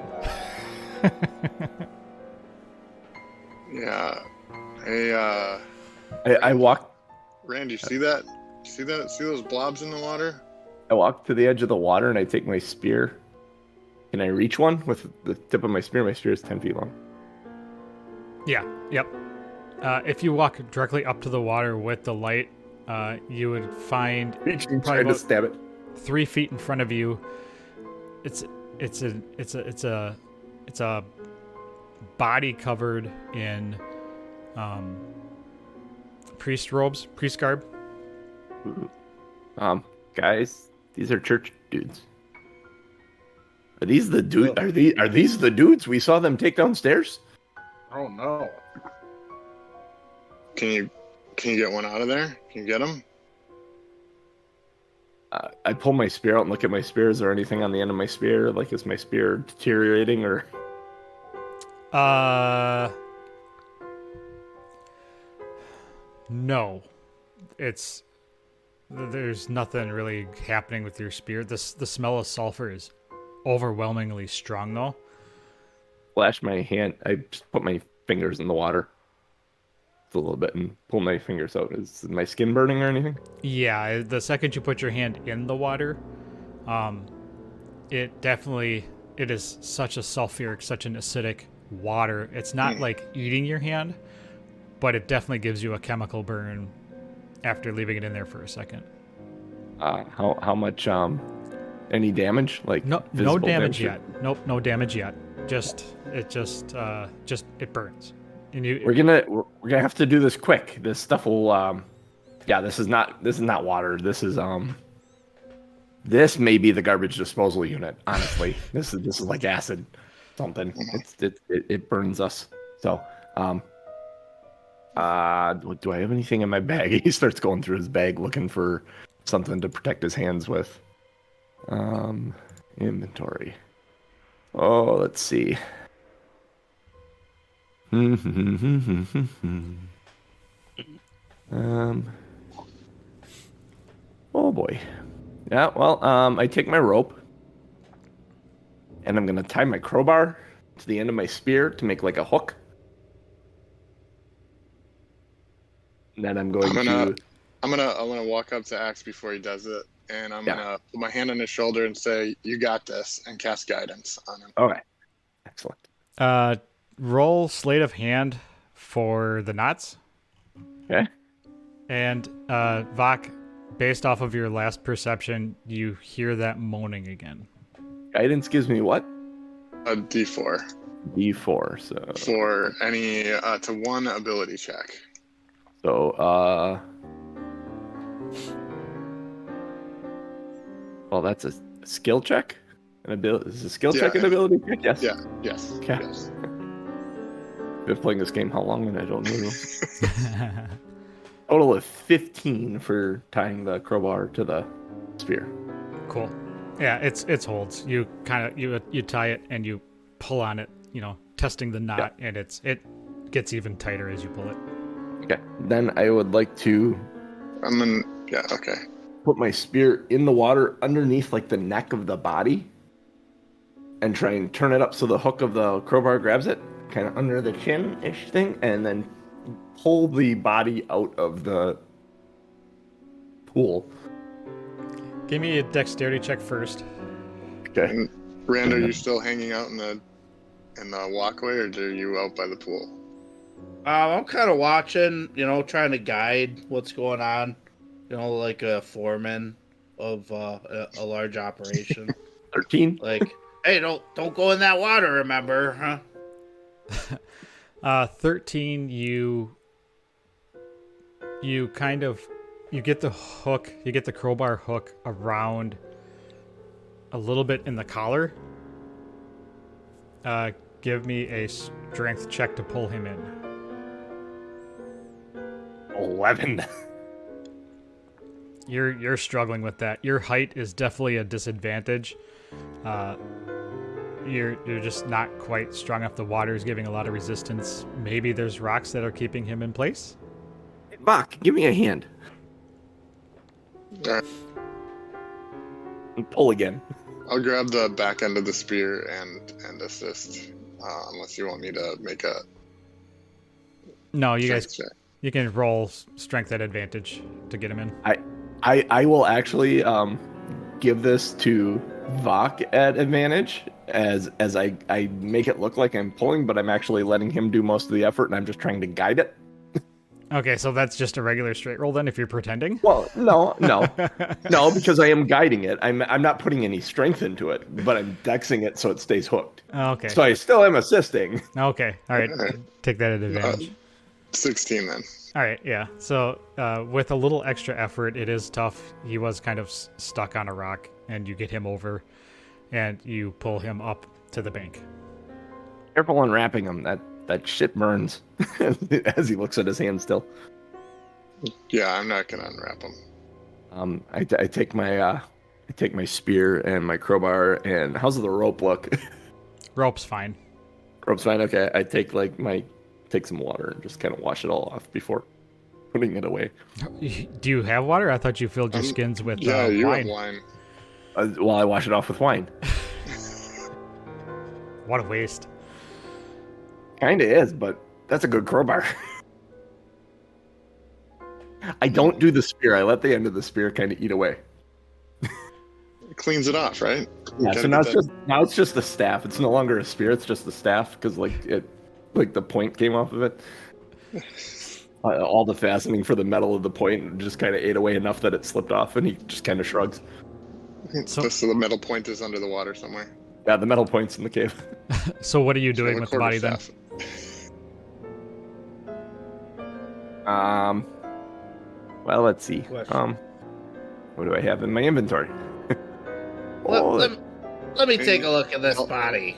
Yeah. Hey, I walk Randy, you see that? See that? See those blobs in the water? I walk to the edge of the water and I take my spear. Can I reach one with the tip of my spear? My spear is 10 feet long. Yeah, yep. If you walk directly up to the water with the light, you would find Reaching, probably trying to about stab it. 3 feet in front of you. It's a body covered in priest robes, priest garb. Guys, these are church dudes. Are these the dude? Are these the dudes we saw them take downstairs? Oh no. Can you get one out of there? Can you get him? I pull my spear out and look at my spear. Is there anything on the end of my spear? Like, is my spear deteriorating or? No. There's nothing really happening with your spear. The smell of sulfur is overwhelmingly strong, though. Flash my hand. I just put my fingers in the water a little bit and pull my fingers out. Is my skin burning or anything? Yeah, the second you put your hand in the water, it is such a sulfuric, such an acidic water. It's not like eating your hand, but it definitely gives you a chemical burn after leaving it in there for a second. How much? Any damage? Like No visible damage yet. Nope, no damage yet. It burns. And we're gonna have to do this quick. This stuff will this is not water. This may be the garbage disposal unit, honestly. This is like acid something. It burns us. So do I have anything in my bag? He starts going through his bag looking for something to protect his hands with. Inventory. Oh, let's see. Oh boy. Yeah, well, I take my rope and I'm gonna tie my crowbar to the end of my spear to make like a hook. And then I'm gonna walk up to Axe before he does it, and I'm gonna put my hand on his shoulder and say, "You got this," and cast guidance on him. Okay. Excellent. Roll sleight of hand for the knots. Okay. And Vok, based off of your last perception, you hear that moaning again. Guidance gives me what? A D4. D4. So for any to one ability check. So well, that's a skill check. Is a skill check an ability check? Yes. Yeah. Yes. Okay. Yes. Been playing this game how long, and I don't know. Total of 15 for tying the crowbar to the spear. Cool. Yeah, it's holds. You kind of you tie it and you pull on it, testing the knot, and it gets even tighter as you pull it. Okay. Then I would like to okay. Put my spear in the water underneath like the neck of the body and try and turn it up so the hook of the crowbar grabs it, kind of under the chin-ish thing, and then pull the body out of the pool. Give me a dexterity check first. Okay. And Rand, are you still hanging out in the walkway, or are you out by the pool? I'm kind of watching, trying to guide what's going on, like a foreman of a large operation. 13. Like, hey, don't go in that water, remember, huh? 13. You get the hook, you get the crowbar hook around a little bit in the collar. Give me a strength check to pull him in. 11. You're struggling with that. Your height is definitely a disadvantage. You're just not quite strong enough. The water is giving a lot of resistance. Maybe there's rocks that are keeping him in place. Hey, Bach, give me a hand. All right. And pull again. I'll grab the back end of the spear and assist, unless you want me to make a. No, you guys. Check. You can roll strength at advantage to get him in. I will actually give this to Vok at advantage as I make it look like I'm pulling, but I'm actually letting him do most of the effort, and I'm just trying to guide it. Okay, so that's just a regular straight roll then, if you're pretending? Well, no, because I am guiding it. I'm not putting any strength into it, but I'm dexing it so it stays hooked. Okay. So I still am assisting. Okay, all right. Take that at advantage. 16 then. All right, yeah. So with a little extra effort, it is tough. He was kind of stuck on a rock, and you get him over, and you pull him up to the bank. Careful unwrapping him. That shit burns as he looks at his hand still. Yeah, I'm not gonna unwrap him. I take my spear and my crowbar, and how's the rope look? Rope's fine. Rope's fine. Okay, I take some water and just kind of wash it all off before putting it away. Do you have water? I thought you filled your skins with you wine. have wine. Well, I wash it off with wine. What a waste. Kinda is, but that's a good crowbar. I don't do the spear. I let the end of the spear kind of eat away. It cleans it off, right? Yeah, Gotta so now get it's just the staff. It's no longer a spear. It's just the staff because like the point came off of it. All the fastening for the metal of the point just kind of ate away enough that it slipped off, and he just kind of shrugs. So- so the metal point is under the water somewhere. Yeah, the metal point's in the cave. So what are you So doing a with the body then? quarterstaff. Well, let's see. Question. What do I have in my inventory? Let me take a look at this body.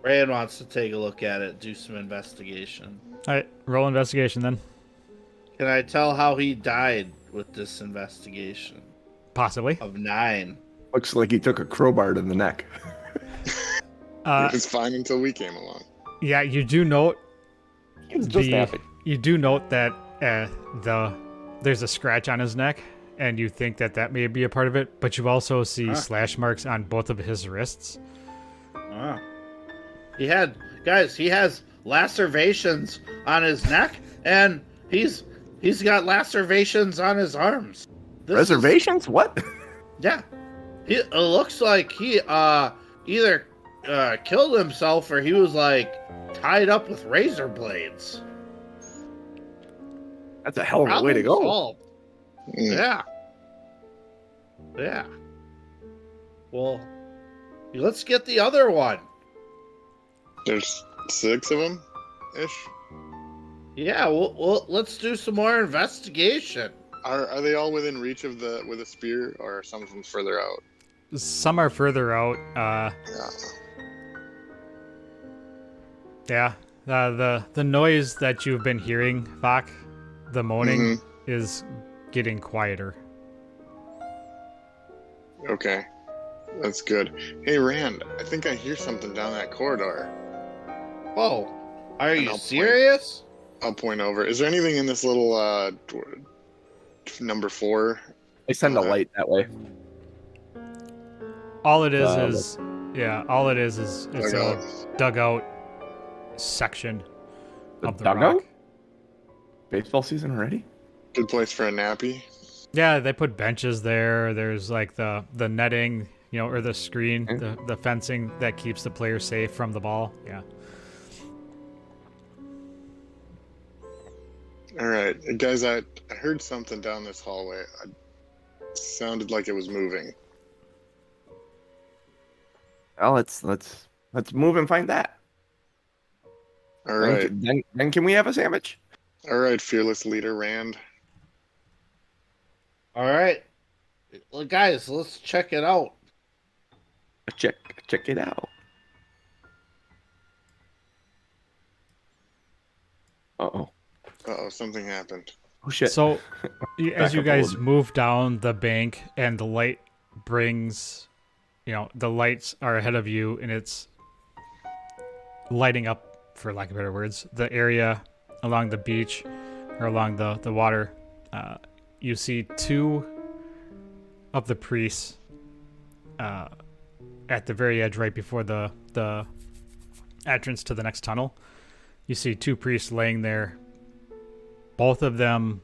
Rand wants to take a look at it, do some investigation. All right, roll investigation then. Can I tell how he died with this investigation? Possibly. Of 9. Looks like he took a crowbar to the neck. It was fine until we came along. Yeah, you do note. He was just happy. You do note that there's a scratch on his neck, and you think that may be a part of it. But you also see slash marks on both of his wrists. Ah. He has lacerations on his neck, and he's got lacerations on his arms. Reservations? What? Yeah. It looks like he either killed himself or he was like tied up with razor blades. That's a hell of a way to Problem go. solved. Yeah. Yeah. Well, let's get the other one. There's 6 of them, ish. Yeah, well, let's do some more investigation. Are they all within reach of with a spear, or are some of them further out? Some are further out. Yeah. Yeah. The noise that you've been hearing, Vok, the moaning, is getting quieter. Okay, that's good. Hey, Rand, I think I hear something down that corridor. Whoa, are And you I'll serious? I'll point over. Is there anything in this little number 4? I send a light that way. All it is it's Dugout. a dugout section of the dugout? rock. Baseball season already? Good place for a nappy. Yeah, they put benches there. There's like the netting, or the screen, the fencing that keeps the player safe from the ball. Yeah. All right, guys, I heard something down this hallway. It sounded like it was moving. Well, let's move and find that. All right, Then can we have a sandwich? all right, fearless leader Rand. All right, well, guys, let's check it out. Check it out. Uh-oh. Uh-oh, something happened. Oh shit. So, as you up a guys little move down the bank and the light brings, the lights are ahead of you and it's lighting up, for lack of better words, the area along the beach or along the water. You see 2 of the priests at the very edge, right before the entrance to the next tunnel. You see 2 priests laying there, both of them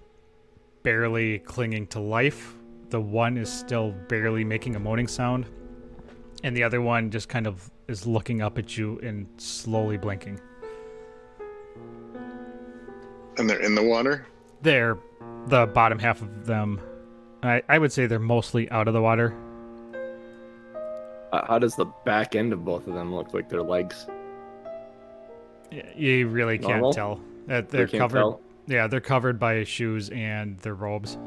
barely clinging to life. The one is still barely making a moaning sound, and the other one just kind of is looking up at you and slowly blinking. And they're in the water? They're the bottom half of them. I would say they're mostly out of the water. How does the back end of both of them look like their legs? You really can't Normal? tell. They're You can't covered. tell? Yeah, they're covered by shoes and their robes.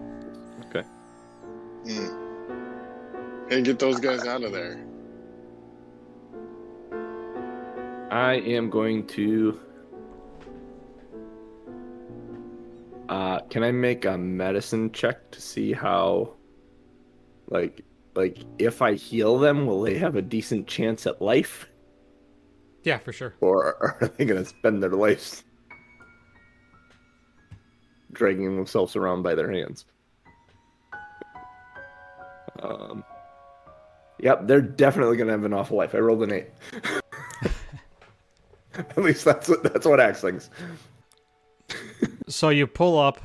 Okay. Hey, get those guys out of there. I am going to... can I make a medicine check to see how... Like, if I heal them, will they have a decent chance at life? Yeah, for sure. Or are they going to spend their lives dragging themselves around by their hands? Yep, they're definitely gonna have an awful life. I rolled an 8. At least that's what Axe thinks. So you pull up,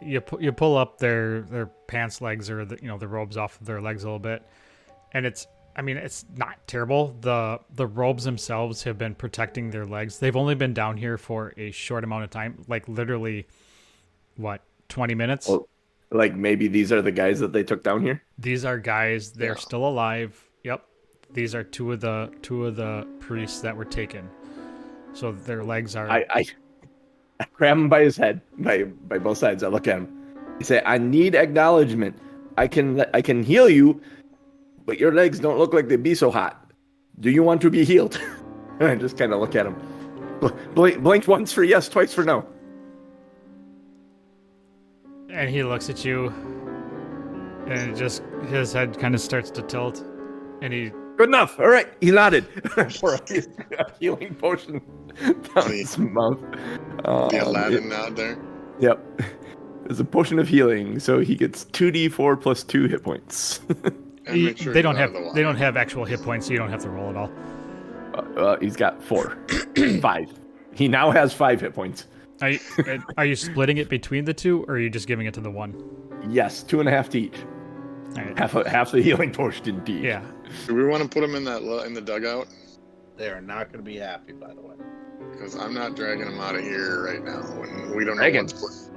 you pull up their pants legs or the robes off of their legs a little bit, and it's not terrible. The robes themselves have been protecting their legs. They've only been down here for a short amount of time, like literally, 20 minutes. Well, like maybe these are the guys that they took down here. These are guys. They're still alive. Yep, these are two of the priests that were taken. So their legs are. I grab him by his head, by both sides. I look at him. I say, "I need acknowledgement. I can heal you, but your legs don't look like they'd be so hot. Do you want to be healed?" And I just kind of look at him. Blink once for yes, twice for no. And he looks at you, and his head kind of starts to tilt, and he. Good enough. All right, he nodded. For a healing potion down his mouth. The Aladdin nod there. Yep. There's a potion of healing, so he gets 2d4 plus 2 hit points. And make sure They he's don't out of the have water. actual hit points, so you don't have to roll at all. He's got 4, 5. He now has 5 hit points. Are you splitting it between the two, or are you just giving it to the one? Yes, 2.5 to each. All right. Half the healing potion to each. Yeah. Do we want to put him in the dugout? They are not going to be happy, by the way. Because I'm not dragging him out of here right now when we don't know Dragon. what's.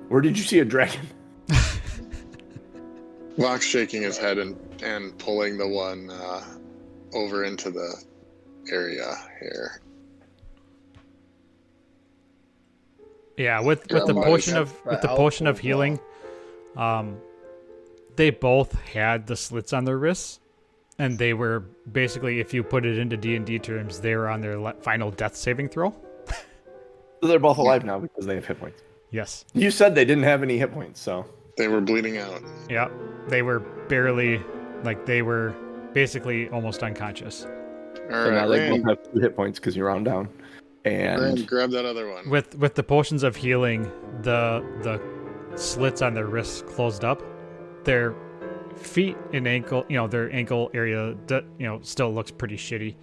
Where did you see a dragon? Locke's shaking his head and pulling the one over into the area here. Yeah, with Yeah, the might potion have of potion of healing, they both had the slits on their wrists, and they were basically, if you put it into D&D terms, they were on their final death saving throw. So they're both alive now because they have hit points. Yes. You said they didn't have any hit points, so. They were bleeding out. Yeah, they were barely, they were basically almost unconscious. All So now right, they Rand, both have 2 hit points because you round down. And Rand, grab that other one. With the potions of healing, the slits on their wrists closed up. Their feet and ankle, their ankle area, still looks pretty shitty.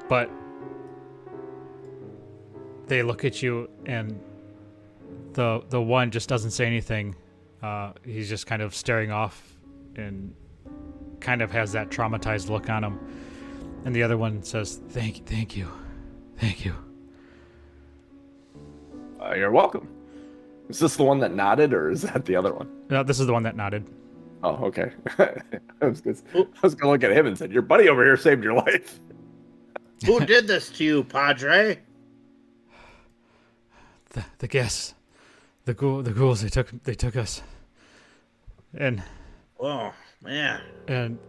But they look at you, and the one just doesn't say anything. He's just kind of staring off and kind of has that traumatized look on him. And the other one says, thank you. you're welcome. Is this the one that nodded, or is that the other one? No, this is the one that nodded. Oh, okay. I was gonna look at him and said, "Your buddy over here saved your life." Who did this to you, Padre? The guests, the ghouls. They took us. And Oh man.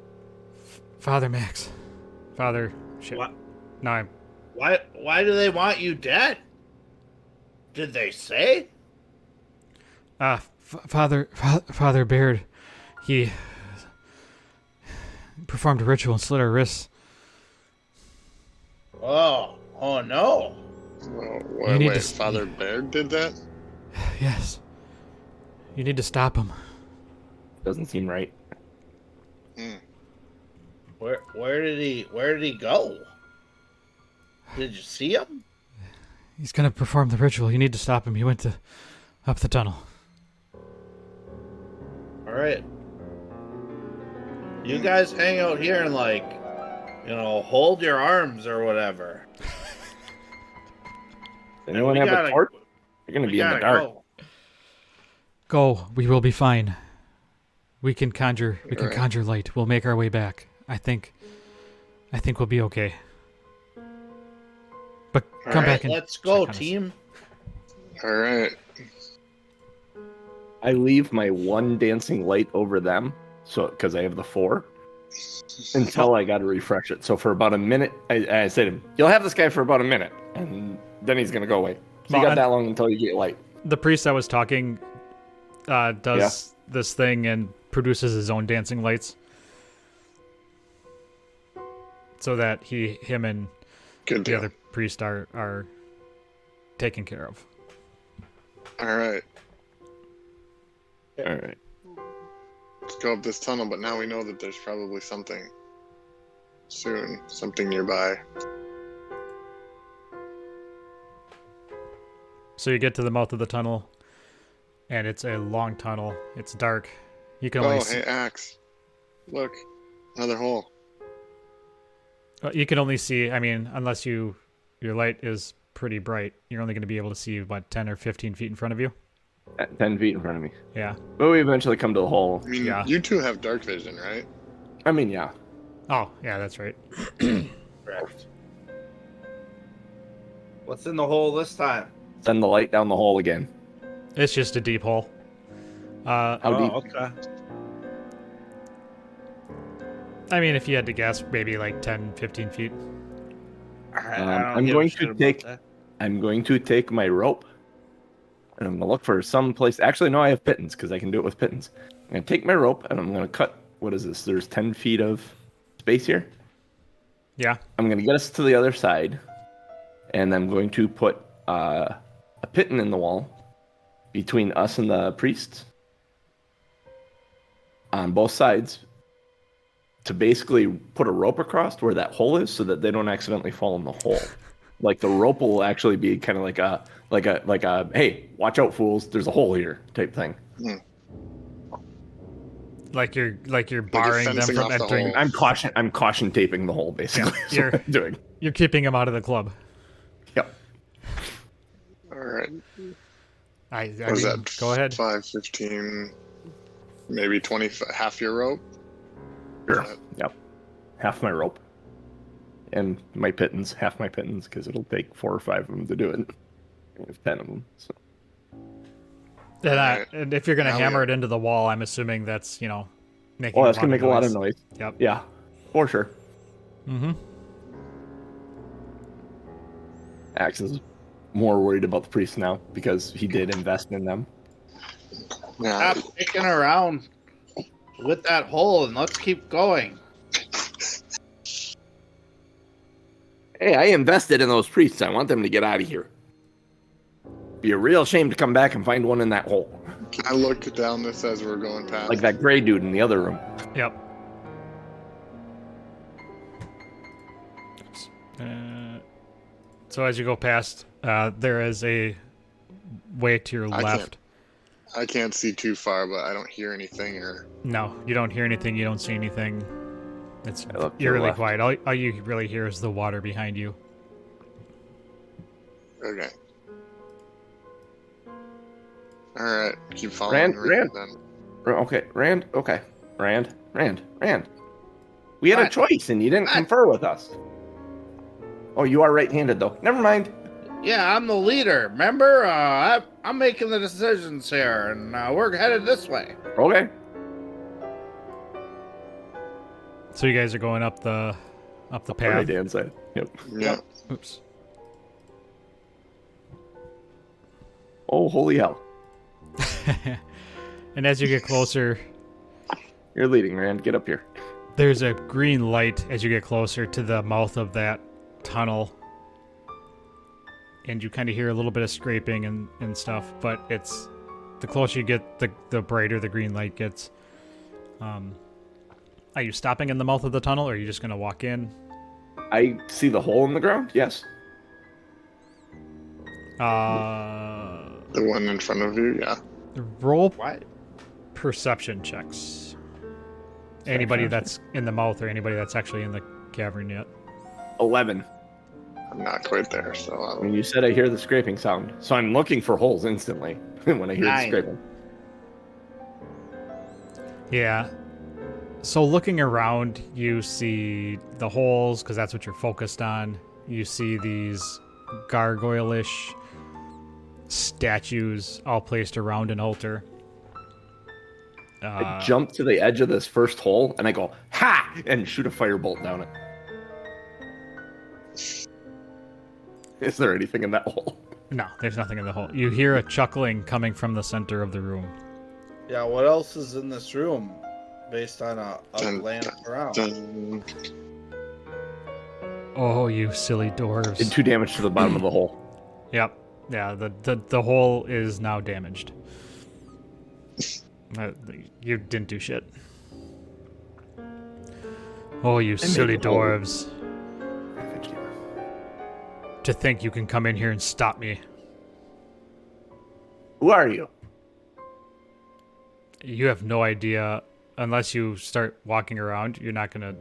Father Max, Father shit. What? No, I'm. Why do they want you dead? Did they say? Father Baird, he performed a ritual and slit our wrists. Oh no. Oh, You need wait, to- Father Baird did that? Yes. You need to stop him. Doesn't seem right. Where did he go? Did you see him? He's gonna perform the ritual. You need to stop him. He went up the tunnel. All right. You guys hang out here and hold your arms or whatever. Anyone We have gotta- a torch? You're gonna We be in the gotta dark. go. Go. We will be fine. We can conjure Alright. conjure light. We'll make our way back. I think we'll be okay. But come Alright, back and Let's go, check on us. team. All right. I leave my one dancing light over them, so because I have the 4, until I got to refresh it. So for about a minute, I said to him, "You'll have this guy for about a minute, and then he's gonna go away." So you Well, got that long until you get light. The priest that was talking does this thing and produces his own dancing lights, so that him and Good the deal. other priest are taken care of. All right. All right. Let's go up this tunnel, but now we know that there's probably something soon, something nearby. So you get to the mouth of the tunnel, and it's a long tunnel. It's dark. You can only see, Hey, Axe. Look, another hole. you can only see. I mean, unless your light is pretty bright, you're only going to be able to see what 10 or 15 feet in front of you. At 10 feet in front of me. Yeah. But we eventually come to the hole. I mean, Yeah. you two have dark vision, right? I mean, yeah. Oh, yeah, that's right. Correct. What's in the hole this time? Send the light down the hole again. It's just a deep hole. How deep? Okay. I mean, if you had to guess, maybe like 10, 15 feet. I'm going to take my rope, and I'm gonna look for some place. Actually, no, I have pittons because I can do it with pittons. I'm gonna take my rope and I'm gonna cut. What is this? There's 10 feet of space here. Yeah. I'm gonna get us to the other side, and I'm going to put a pitton in the wall between us and the priests on both sides to basically put a rope across where that hole is so that they don't accidentally fall in the hole. Like the rope will actually be kind of like a hey, watch out, fools, there's a hole here type thing. Like you're barring them fencing from off the entering. hole. I'm caution taping the hole basically. Yeah, is what I'm doing. You're keeping them out of the club. Yep. All right. I What is mean, that? go ahead. 5, 15, maybe 20, half your rope? Sure. Yep. Half my rope. And my pittons, half my pittons, because it'll take 4 or 5 of them to do it. I have 10 of them. So. And if you're going to Now hammer we- it into the wall, I'm assuming that's, making Well, that's going to make a lot of noise. Yep. Yeah, for sure. Mm-hmm. Axe is more worried about the priests now because he did invest in them. Yeah. Stop picking around with that hole and let's keep going. Hey, I invested in those priests. I want them to get out of here. Be a real shame to come back and find one in that hole. I looked down this as we're going past. Like that gray dude in the other room. Yep. So as you go past, there is a way to your I left. I can't see too far, but I don't hear anything or. No, you don't hear anything. You don't see anything. It's I look to the eerily left. quiet. All you really hear is the water behind you. Okay. All right. Keep following. Rand. Then. Okay, Rand. Okay, Rand. We had a What? choice, and you didn't What? confer with us. Oh, you are right-handed, though. Never mind. Yeah, I'm the leader. Remember? I'm making the decisions here, and we're headed this way. Okay. So you guys are going up the On my path. damn side. Yep. Yeah. Oops. Oh, holy hell! And as you get closer, You're leading, Rand. Get up here. there's a green light as you get closer to the mouth of that tunnel. And you kind of hear a little bit of scraping and stuff, but it's the closer you get, the brighter the green light gets. Are you stopping in the mouth of the tunnel, or are you just going to walk in? I see the hole in the ground. Yes. The one in front of you. Yeah. Roll What? perception checks. Anybody that's in the mouth or anybody that's actually in the cavern yet. 11. I'm not quite there, so When you said I hear the scraping sound, so I'm looking for holes instantly when I hear the 9. scraping. Yeah. So looking around, you see the holes, because that's what you're focused on. You see these gargoyle-ish statues all placed around an altar. I jump to the edge of this first hole, and I go, ha! And shoot a firebolt down it. Is there anything in that hole? No, there's nothing in the hole. You hear a chuckling coming from the center of the room. Yeah, what else is in this room based on a lamp around? dun, Oh, you silly dwarves. Did 2 damage to the bottom of the hole. Yep. Yeah, the hole is now damaged. You didn't do shit. Oh, you silly dwarves. To think you can come in here and stop me. Who are you? You have no idea. Unless you start walking around, you're not gonna...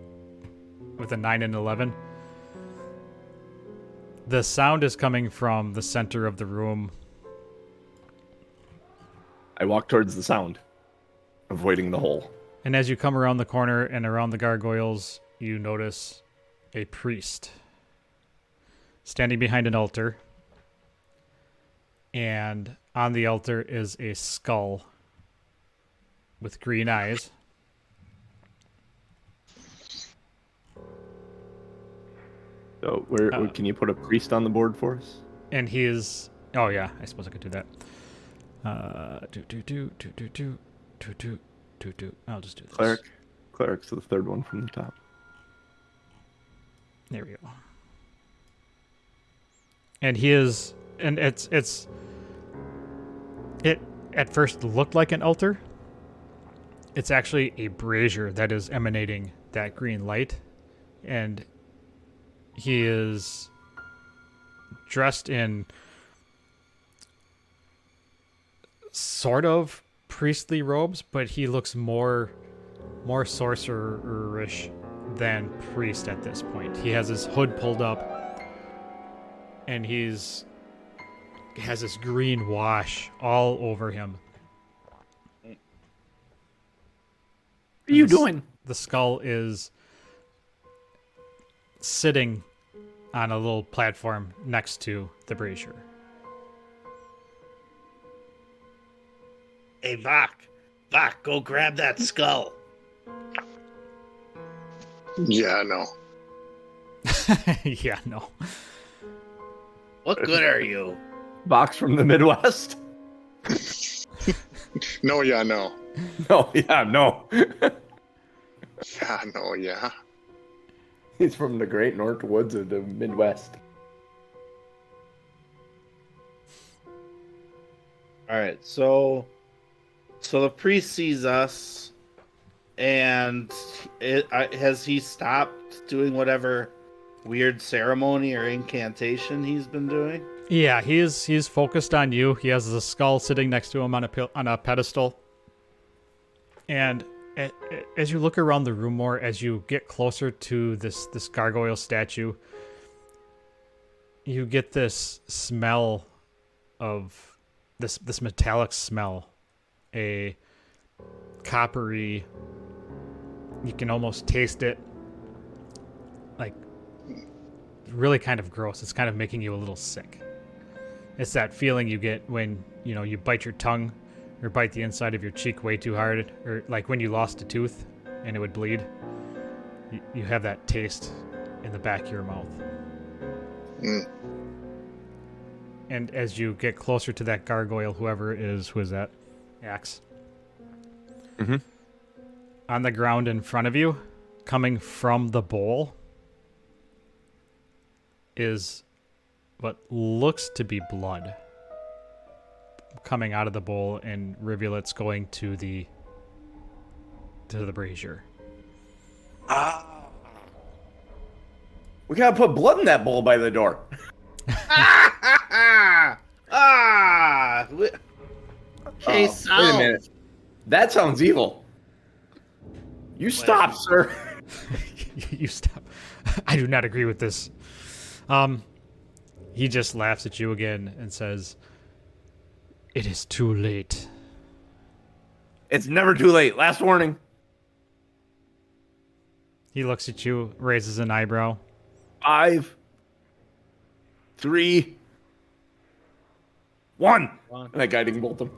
With a 9 and 11. The sound is coming from the center of the room. I walk towards the sound, avoiding the hole. And as you come around the corner and around the gargoyles, you notice a priest standing behind an altar. And on the altar is a skull with green eyes. So, where can you put a priest on the board for us? And he is... Oh, yeah, I suppose I could do that. I'll just do this. Cleric's the third one from the top. There we go. And he is... And it at first looked like an altar. It's actually a brazier that is emanating that green light. And he is dressed in sort of priestly robes, but he looks more sorcererish than priest at this point. He has his hood pulled up, and has this green wash all over him. What are you doing? The skull is sitting on a little platform next to the brazier. Hey, Bach, go grab that skull. Yeah, no. Yeah, no. What good are you? Box from the Midwest? No, yeah, no. No, yeah, no. Yeah, no, yeah. He's from the great north woods of the Midwest. All right, so the priest sees us, and has he stopped doing whatever weird ceremony or incantation he's been doing? Yeah, he's focused on you. He has the skull sitting next to him on a pedestal. And as you look around the room more, as you get closer to this gargoyle statue, you get this smell of this metallic smell, a coppery. You can almost taste it, like really kind of gross. It's kind of making you a little sick. It's that feeling you get when you bite your tongue or bite the inside of your cheek way too hard, or like when you lost a tooth and it would bleed. You have that taste in the back of your mouth. Mm. And as you get closer to that gargoyle, who is that? Axe. Mm-hmm. On the ground in front of you, coming from the bowl, is what looks to be blood coming out of the bowl, and rivulets going to the brazier. We gotta put blood in that bowl by the door. Hey, wait a minute. That sounds evil. You stop, sir. You stop. I do not agree with this. He just laughs at you again and says, "It is too late." It's never too late. Last warning. He looks at you, raises an eyebrow. 5, 3, 1. And I guiding bolt him.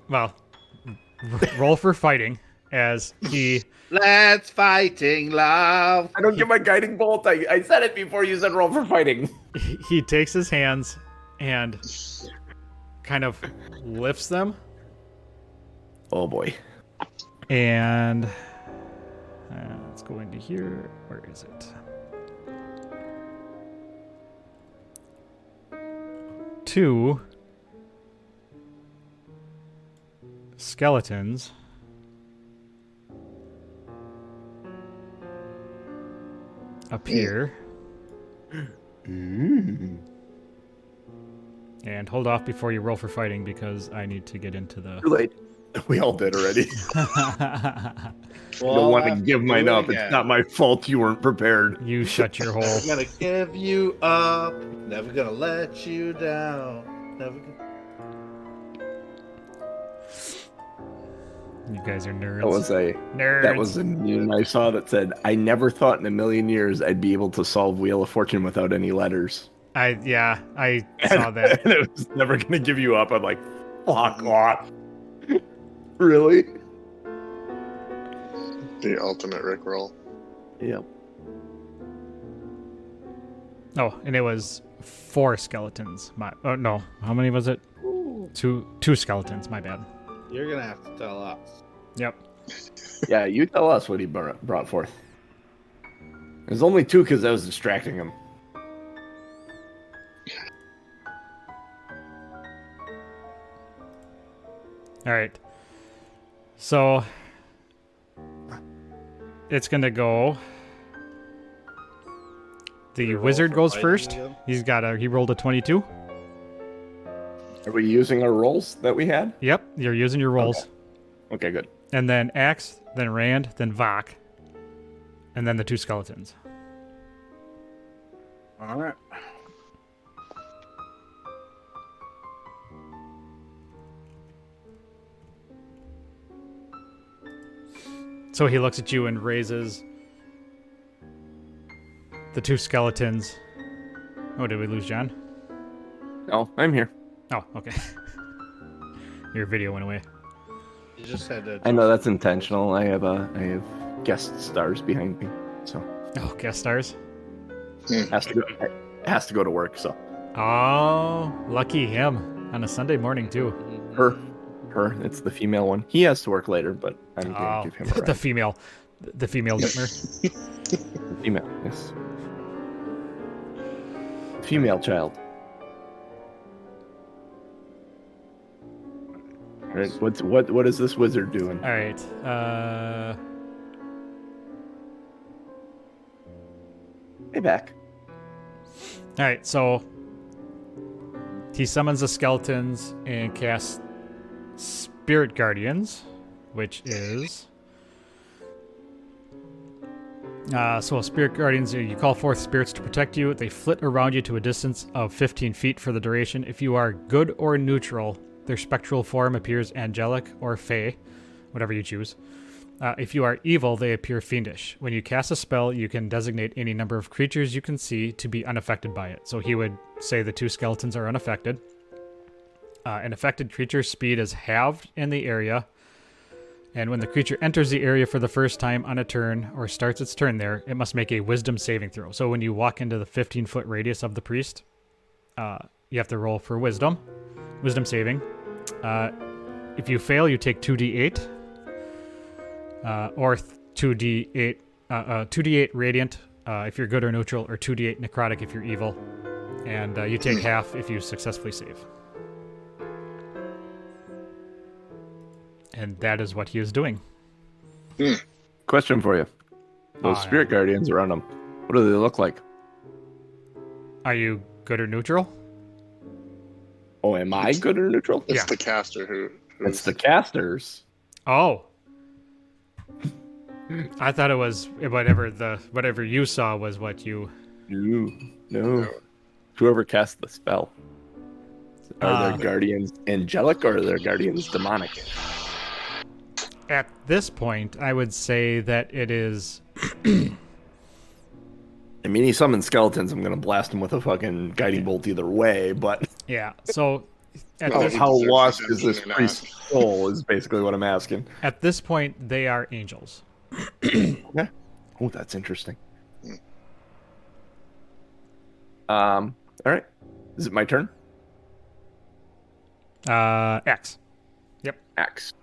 Well, roll for fighting as he... Let's fighting love. I don't get my guiding bolt. I said it before you said roll for fighting. He takes his hands and kind of lifts them. Oh boy. And let's go into here. Where is it? 2 skeletons appear. Mm. And hold off before you roll for fighting because I need to get into the... Too late. We all did already. Well, I don't I'll want to have give do mine it up. again. It's not my fault you weren't prepared. You shut your hole. Never gonna give you up. Never gonna let you down. Never gonna... You guys are nerds. That Nerds. was a meme I saw that said, "I never thought in a million years I'd be able to solve Wheel of Fortune without any letters." I saw that. And it was never gonna give you up. I'm like, fuck off. Really? The ultimate Rickroll. Yep. Oh, and it was 4 skeletons. Oh no, how many was it? Two skeletons. My bad. You're gonna have to tell us. Yep. Yeah, you tell us what he brought forth. There's only 2 because I was distracting him. All right. So it's gonna go. The roll wizard for goes fighting first. again? He rolled a 22. Are we using our rolls that we had? Yep, you're using your rolls. Okay, good. And then Axe, then Rand, then Vok, and then the 2 skeletons. All right. So he looks at you and raises the 2 skeletons. Oh, did we lose John? No, I'm here. Oh, okay. Your video went away. You just had to. I know that's intentional. I have guest stars behind me, so Oh, guest stars. has to go to work. So Oh, lucky him. On a Sunday morning, too. her, it's the female one. He has to work later, but I'm going to give him a ride. the female Dittmer. Female, yes. Female child. All right, what is this wizard doing? All right. Hey, back. All right. So he summons the skeletons and casts Spirit Guardians, which is so Spirit Guardians. You call forth spirits to protect you. They flit around you to a distance of 15 feet for the duration. If you are good or neutral, their spectral form appears angelic or fey, whatever you choose. If you are evil, they appear fiendish. When you cast a spell, you can designate any number of creatures you can see to be unaffected by it. So he would say the 2 skeletons are unaffected. An affected creature's speed is halved in the area, and when the creature enters the area for the first time on a turn or starts its turn there, it must make a wisdom saving throw. So when you walk into the 15-foot radius of the priest, you have to roll for wisdom saving. If you fail, you take 2d8, or 2d8 radiant if you're good or neutral, or 2d8 necrotic if you're evil, and you take half if you successfully save. And that is what he is doing. Question for you. Those yeah. spirit guardians around them, what do they look like? Are you good or neutral? Oh, am I good or neutral? It's Yeah. the caster who. It's the casters. Oh. I thought it was whatever you saw was what you... No. Whoever cast the spell. Are their guardians angelic or are their guardians demonic? At this point, I would say that it is... I mean, he summons skeletons. I'm going to blast him with a fucking guiding bolt either way, but Yeah, so... At, Oh, this, how deserves lost it, is this definitely priest's soul is basically what I'm asking. at this point, they are angels. Okay. Oh, that's interesting. All right. Is it my turn? X. Yep. Axe.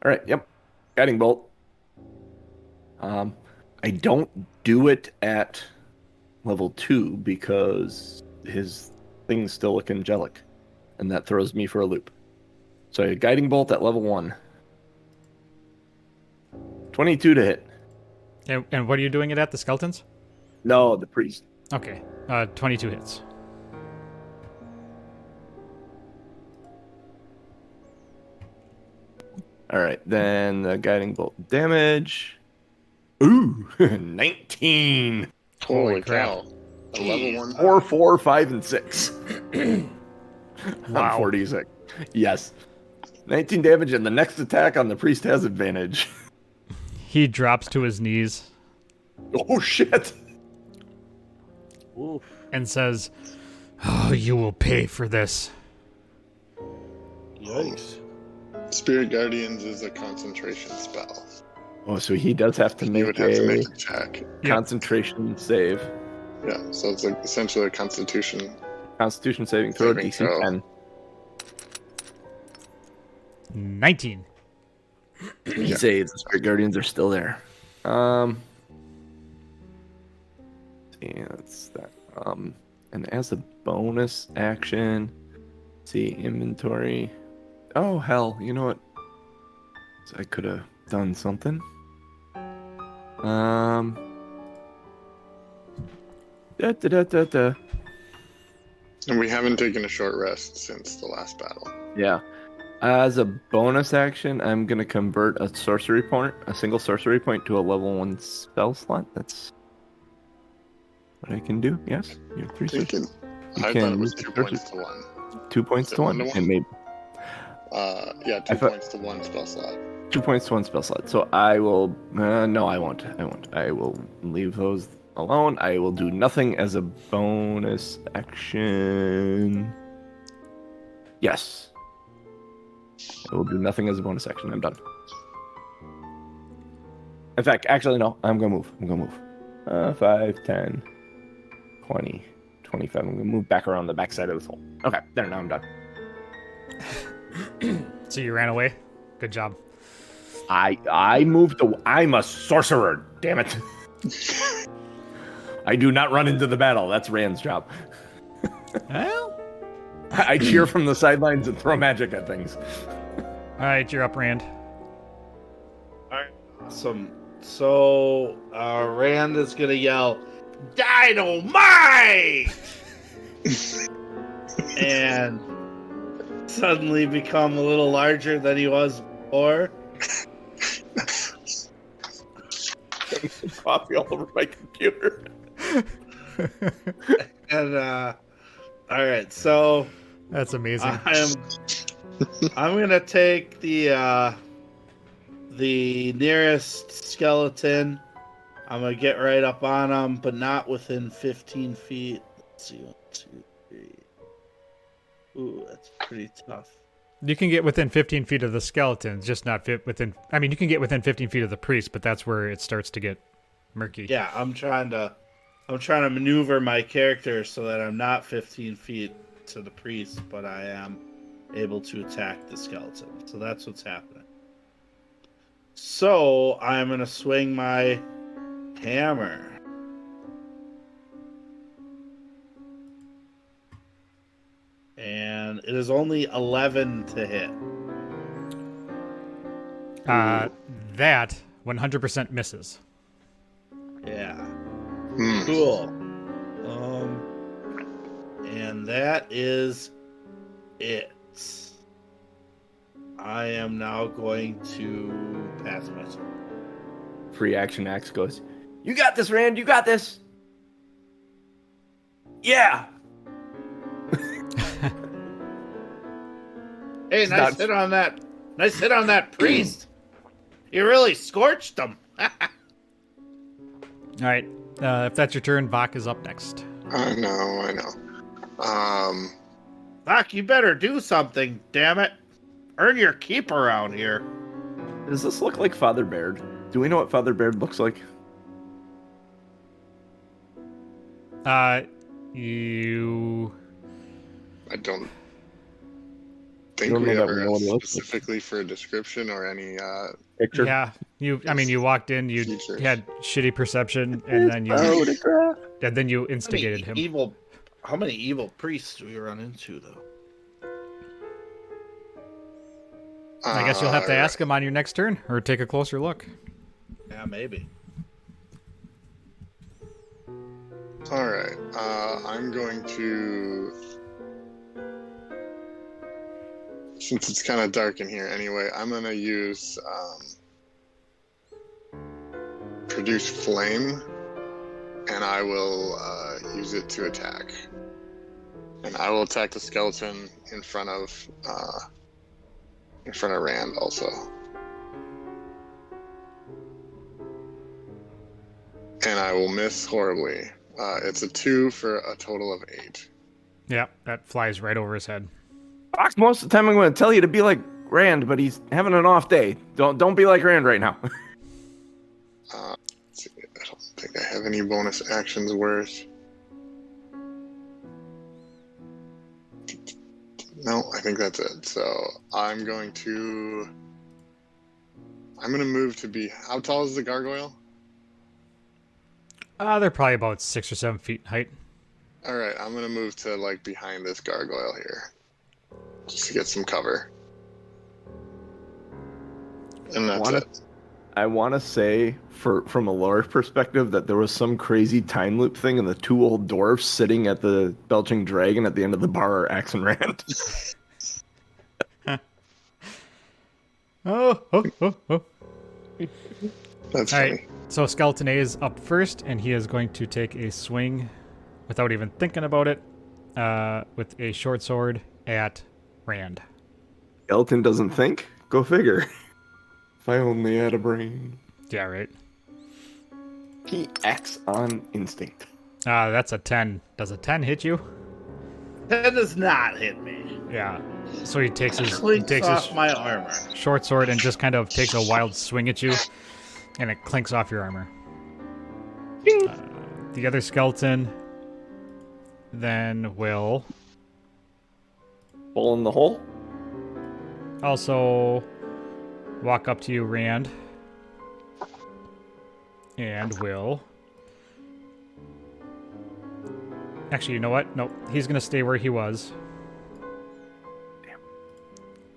All right. Yep. Guiding bolt. I don't do it at level 2 because his things still look angelic, and that throws me for a loop. So a guiding bolt at level 1. 22 to hit. And what are you doing it at, the skeletons? No, the priest. Okay. 22 hits. All right, then the guiding bolt damage. Ooh, 19. Holy crap. cow. A level 1. 4, 4, 5, and 6. Wow. On 46. Yes. 19 damage, and the next attack on the priest has advantage. He drops to his knees Oh, shit. Oof. and says, "Oh, you will pay for this." Yikes. Spirit Guardians is a concentration spell. Oh, so he does have to You make would have to a make a check. concentration save. Yeah, so it's like essentially a constitution. Constitution saving throw, Saving DC throw. 10. 19. He saves. The Spirit Guardians are still there. See, that's that. And as a bonus action, see inventory. Oh hell, you know what? So I could have done something. Da, da, da, da, da. And we haven't taken a short rest since the last battle. Yeah. As a bonus action, I'm gonna convert a sorcery point, a single sorcery point, to a level 1 spell slot. That's what I can do. Yes, you have 3 You sorcery. can, You I can thought it was use 2 the points to 1. 2 points Is it to 1. 1 to 1? And maybe Yeah, 2 I thought- points to 1 spell slot. 2 points to 1 spell slot. So I will. No, I won't. I will leave those alone. I will do nothing as a bonus action. Yes. I will do nothing as a bonus action. I'm done. In fact, actually, no. I'm going to move. 5, 10, 20, 25. I'm going to move back around the backside of this hole. Okay, there, now I'm done. So you ran away? Good job. I moved. I'm a sorcerer. Damn it. I do not run into the battle. That's Rand's job. Well, I cheer from the sidelines and throw magic at things. all right, you're up, Rand. Alright, awesome. So, Rand is gonna yell, "Dynamite!" and suddenly become a little larger than he was before. Coffee all over my computer. And, alright, so That's amazing. I'm gonna take the nearest skeleton. I'm gonna get right up on him, but not within 15 feet. Let's see, 1, 2, 3. Ooh, that's pretty tough. You can get within 15 feet of the skeletons, just not fit within. I mean, you can get within 15 feet of the priest, but that's where it starts to get murky. Yeah, I'm trying to maneuver my character so that I'm not 15 feet to the priest, but I am able to attack the skeleton. So that's what's happening. So I'm gonna swing my hammer. And it is only 11 to hit. That 100% misses. Yeah. Hmm. Cool. And that is it. I am now going to pass my turn. Free action axe goes, "You got this, Rand. You got this." Yeah. Hey, It's nice not- hit on that. Nice hit on that priest. You really scorched him. All right. If that's your turn, Vok is up next. I know. Doc, you better do something, damn it. Earn your keep around here. Does this look like Father Baird? Do we know what Father Baird looks like? You. I don't You think don't we know that ever we know what it asked looks like. specifically for a description or any Picture? Yeah. I mean, you walked in. You Features. had shitty perception, and then you instigated him. How many evil priests do we run into, though? I guess you'll have to Alright. ask him on your next turn, or take a closer look. Yeah, maybe. All right. I'm going to, since it's kind of dark in here anyway, I'm going to use produce flame, and I will use it to attack. And I will attack the skeleton in front of Rand also. And I will miss horribly. It's a 2 for a total of 8. Yeah, that flies right over his head. Fox, most of the time I'm going to tell you to be like Rand, but he's having an off day. Don't be like Rand right now. Let's see. I don't think I have any bonus actions worth. No, I think that's it. So I'm going to move to be. How tall is the gargoyle? They're probably about 6 or 7 feet in height. All right, I'm gonna move to like behind this gargoyle here, just to get some cover. And that's it. I want to say, from a lore perspective, that there was some crazy time loop thing, and the 2 old dwarfs sitting at the belching dragon at the end of the bar are Axe and Rand. Oh. That's All funny. right, so Skeleton A is up first, and he is going to take a swing without even thinking about it with a short sword at Rand. Skeleton doesn't think? Go figure. If I only had a brain. Yeah, right. He acts on instinct. That's a 10. Does a 10 hit you? That does not hit me. Yeah. So he takes his Clinks off my armor. short sword and just kind of takes a wild swing at you, and it clinks off your armor. The other skeleton then will Hole in the hole? also walk up to you, Rand, and will... Actually, you know what? Nope. He's going to stay where he was. Damn.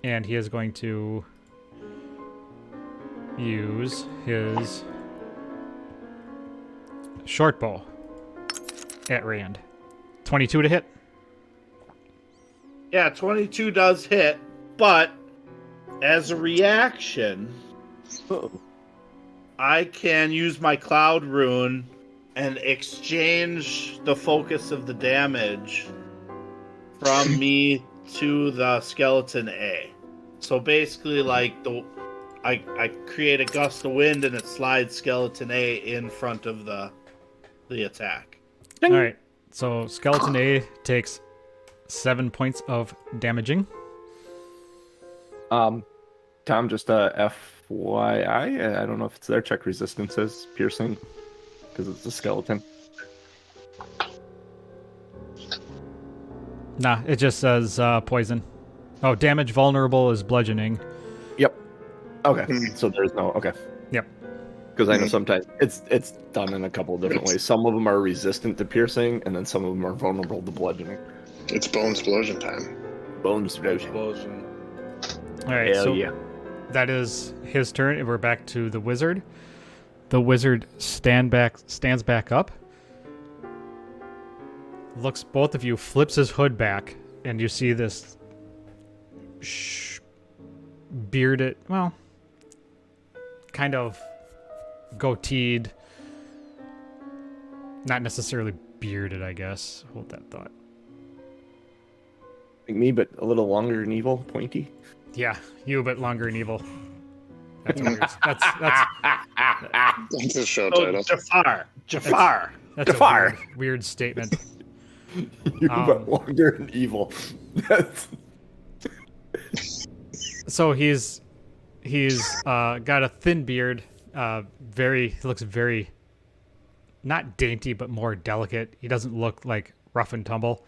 And he is going to use his short bow at Rand. 22 to hit. Yeah, 22 does hit, but as a reaction, I can use my Cloud Rune and exchange the focus of the damage from me to the Skeleton A. So basically, like, I create a gust of wind and it slides Skeleton A in front of the attack. All right. So Skeleton A takes 7 points of damaging. Tom, just FYI, I don't know if it's there. Check resistances, piercing, because it's a skeleton. Nah, it just says poison. Oh, damage vulnerable is bludgeoning. Yep. Okay, so there's no... Okay. Yep. Because I know sometimes it's done in a couple of different ways. Some of them are resistant to piercing, and then some of them are vulnerable to bludgeoning. It's bone explosion time. Bone explosion. Explosion. All right, Hell so yeah. that is his turn, and we're back to the wizard. The wizard stands back up, looks both of you, flips his hood back, and you see this bearded, well, kind of goateed, not necessarily bearded, I guess. Hold that thought. Like me, but a little longer and evil, pointy. Yeah, you, but longer and evil. That's weird. That's That's a show Oh, title. Jafar. that's Jafar. a weird statement. You but longer and evil. That's... So he's got a thin beard. He looks very not dainty, but more delicate. He doesn't look like rough and tumble.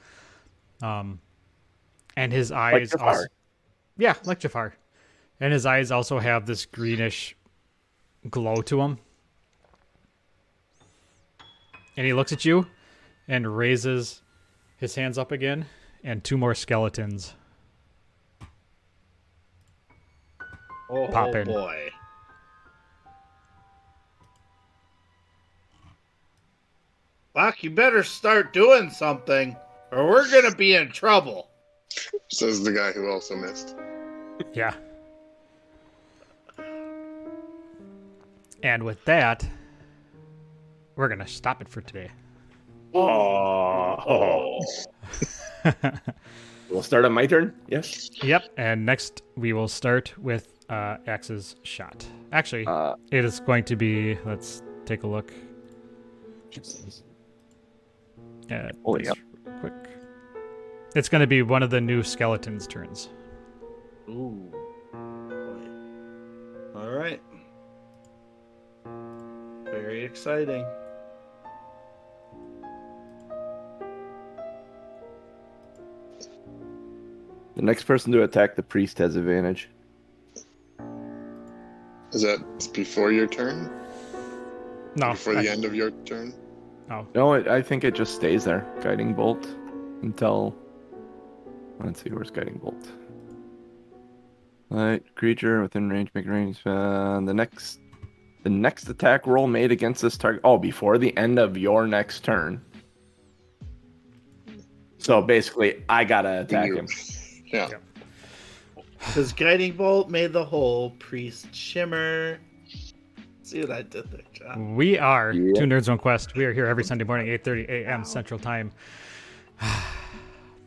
And his eyes, Like Jafar. yeah, like Jafar. And his eyes also have this greenish glow to them. And he looks at you and raises his hands up again, and 2 more skeletons pop in. Boy. Locke, you better start doing something, or we're gonna be in trouble. Says the guy who also missed. Yeah. And with that, we're going to stop it for today. Oh. We'll start on my turn? Yes? Yep. And next, we will start with Axe's shot. Actually, it is going to be, let's take a look. Oh, yeah. Quick. It's going to be one of the new skeletons' turns. Ooh. All right. Very exciting. The next person to attack the priest has advantage. Is that before your turn? No. Before the end of your turn? No, I think it just stays there. Guiding bolt until... Let's see, where's Guiding Bolt? Right, creature within range, make range. The next attack roll made against this target. Oh, before the end of your next turn. So basically, I gotta attack him. Yeah. Because Guiding Bolt made the whole priest shimmer. See what I did there, John? We are Two Nerds One Quest. We are here every Sunday morning, 8:30 a.m. Central Time.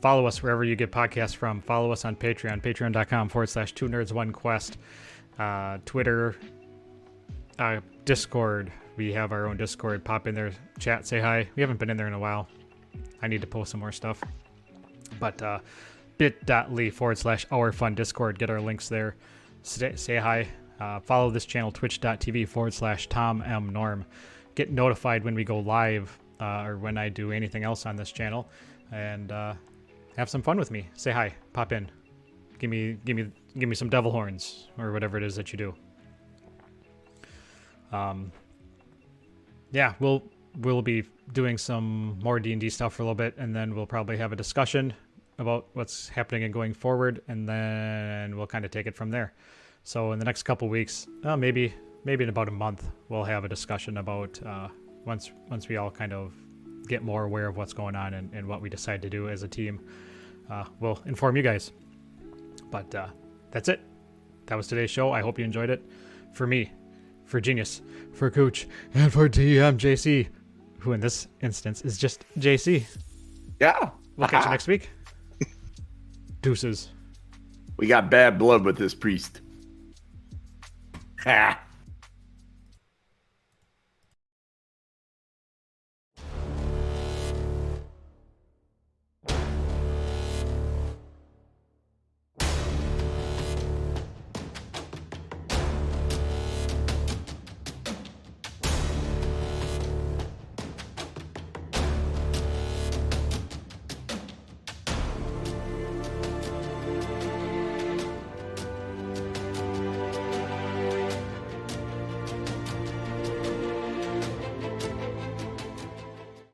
Follow us wherever you get podcasts from. Follow us on Patreon, patreon.com/Two Nerds One Quest. Twitter, Discord. We have our own Discord. Pop in there, chat, say hi. We haven't been in there in a while. I need to post some more stuff. But bit.ly/Our Fun Discord. Get our links there. Say hi. Follow this channel, twitch.tv/Tom M. Norm. Get notified when we go live or when I do anything else on this channel. And have some fun with me. Say hi. Pop in. Give me some devil horns or whatever it is that you do. Yeah, we'll be doing some more D&D stuff for a little bit, and then we'll probably have a discussion about what's happening and going forward, and then we'll kind of take it from there. So in the next couple weeks, maybe in about a month, we'll have a discussion about once we all kind of get more aware of what's going on and what we decide to do as a team. We'll inform you guys. But that's it. That was today's show. I hope you enjoyed it. For me, for Genius, for Cooch, and for DM JC, who in this instance is just JC. Yeah. We'll catch you next week. Deuces. We got bad blood with this priest. Ha!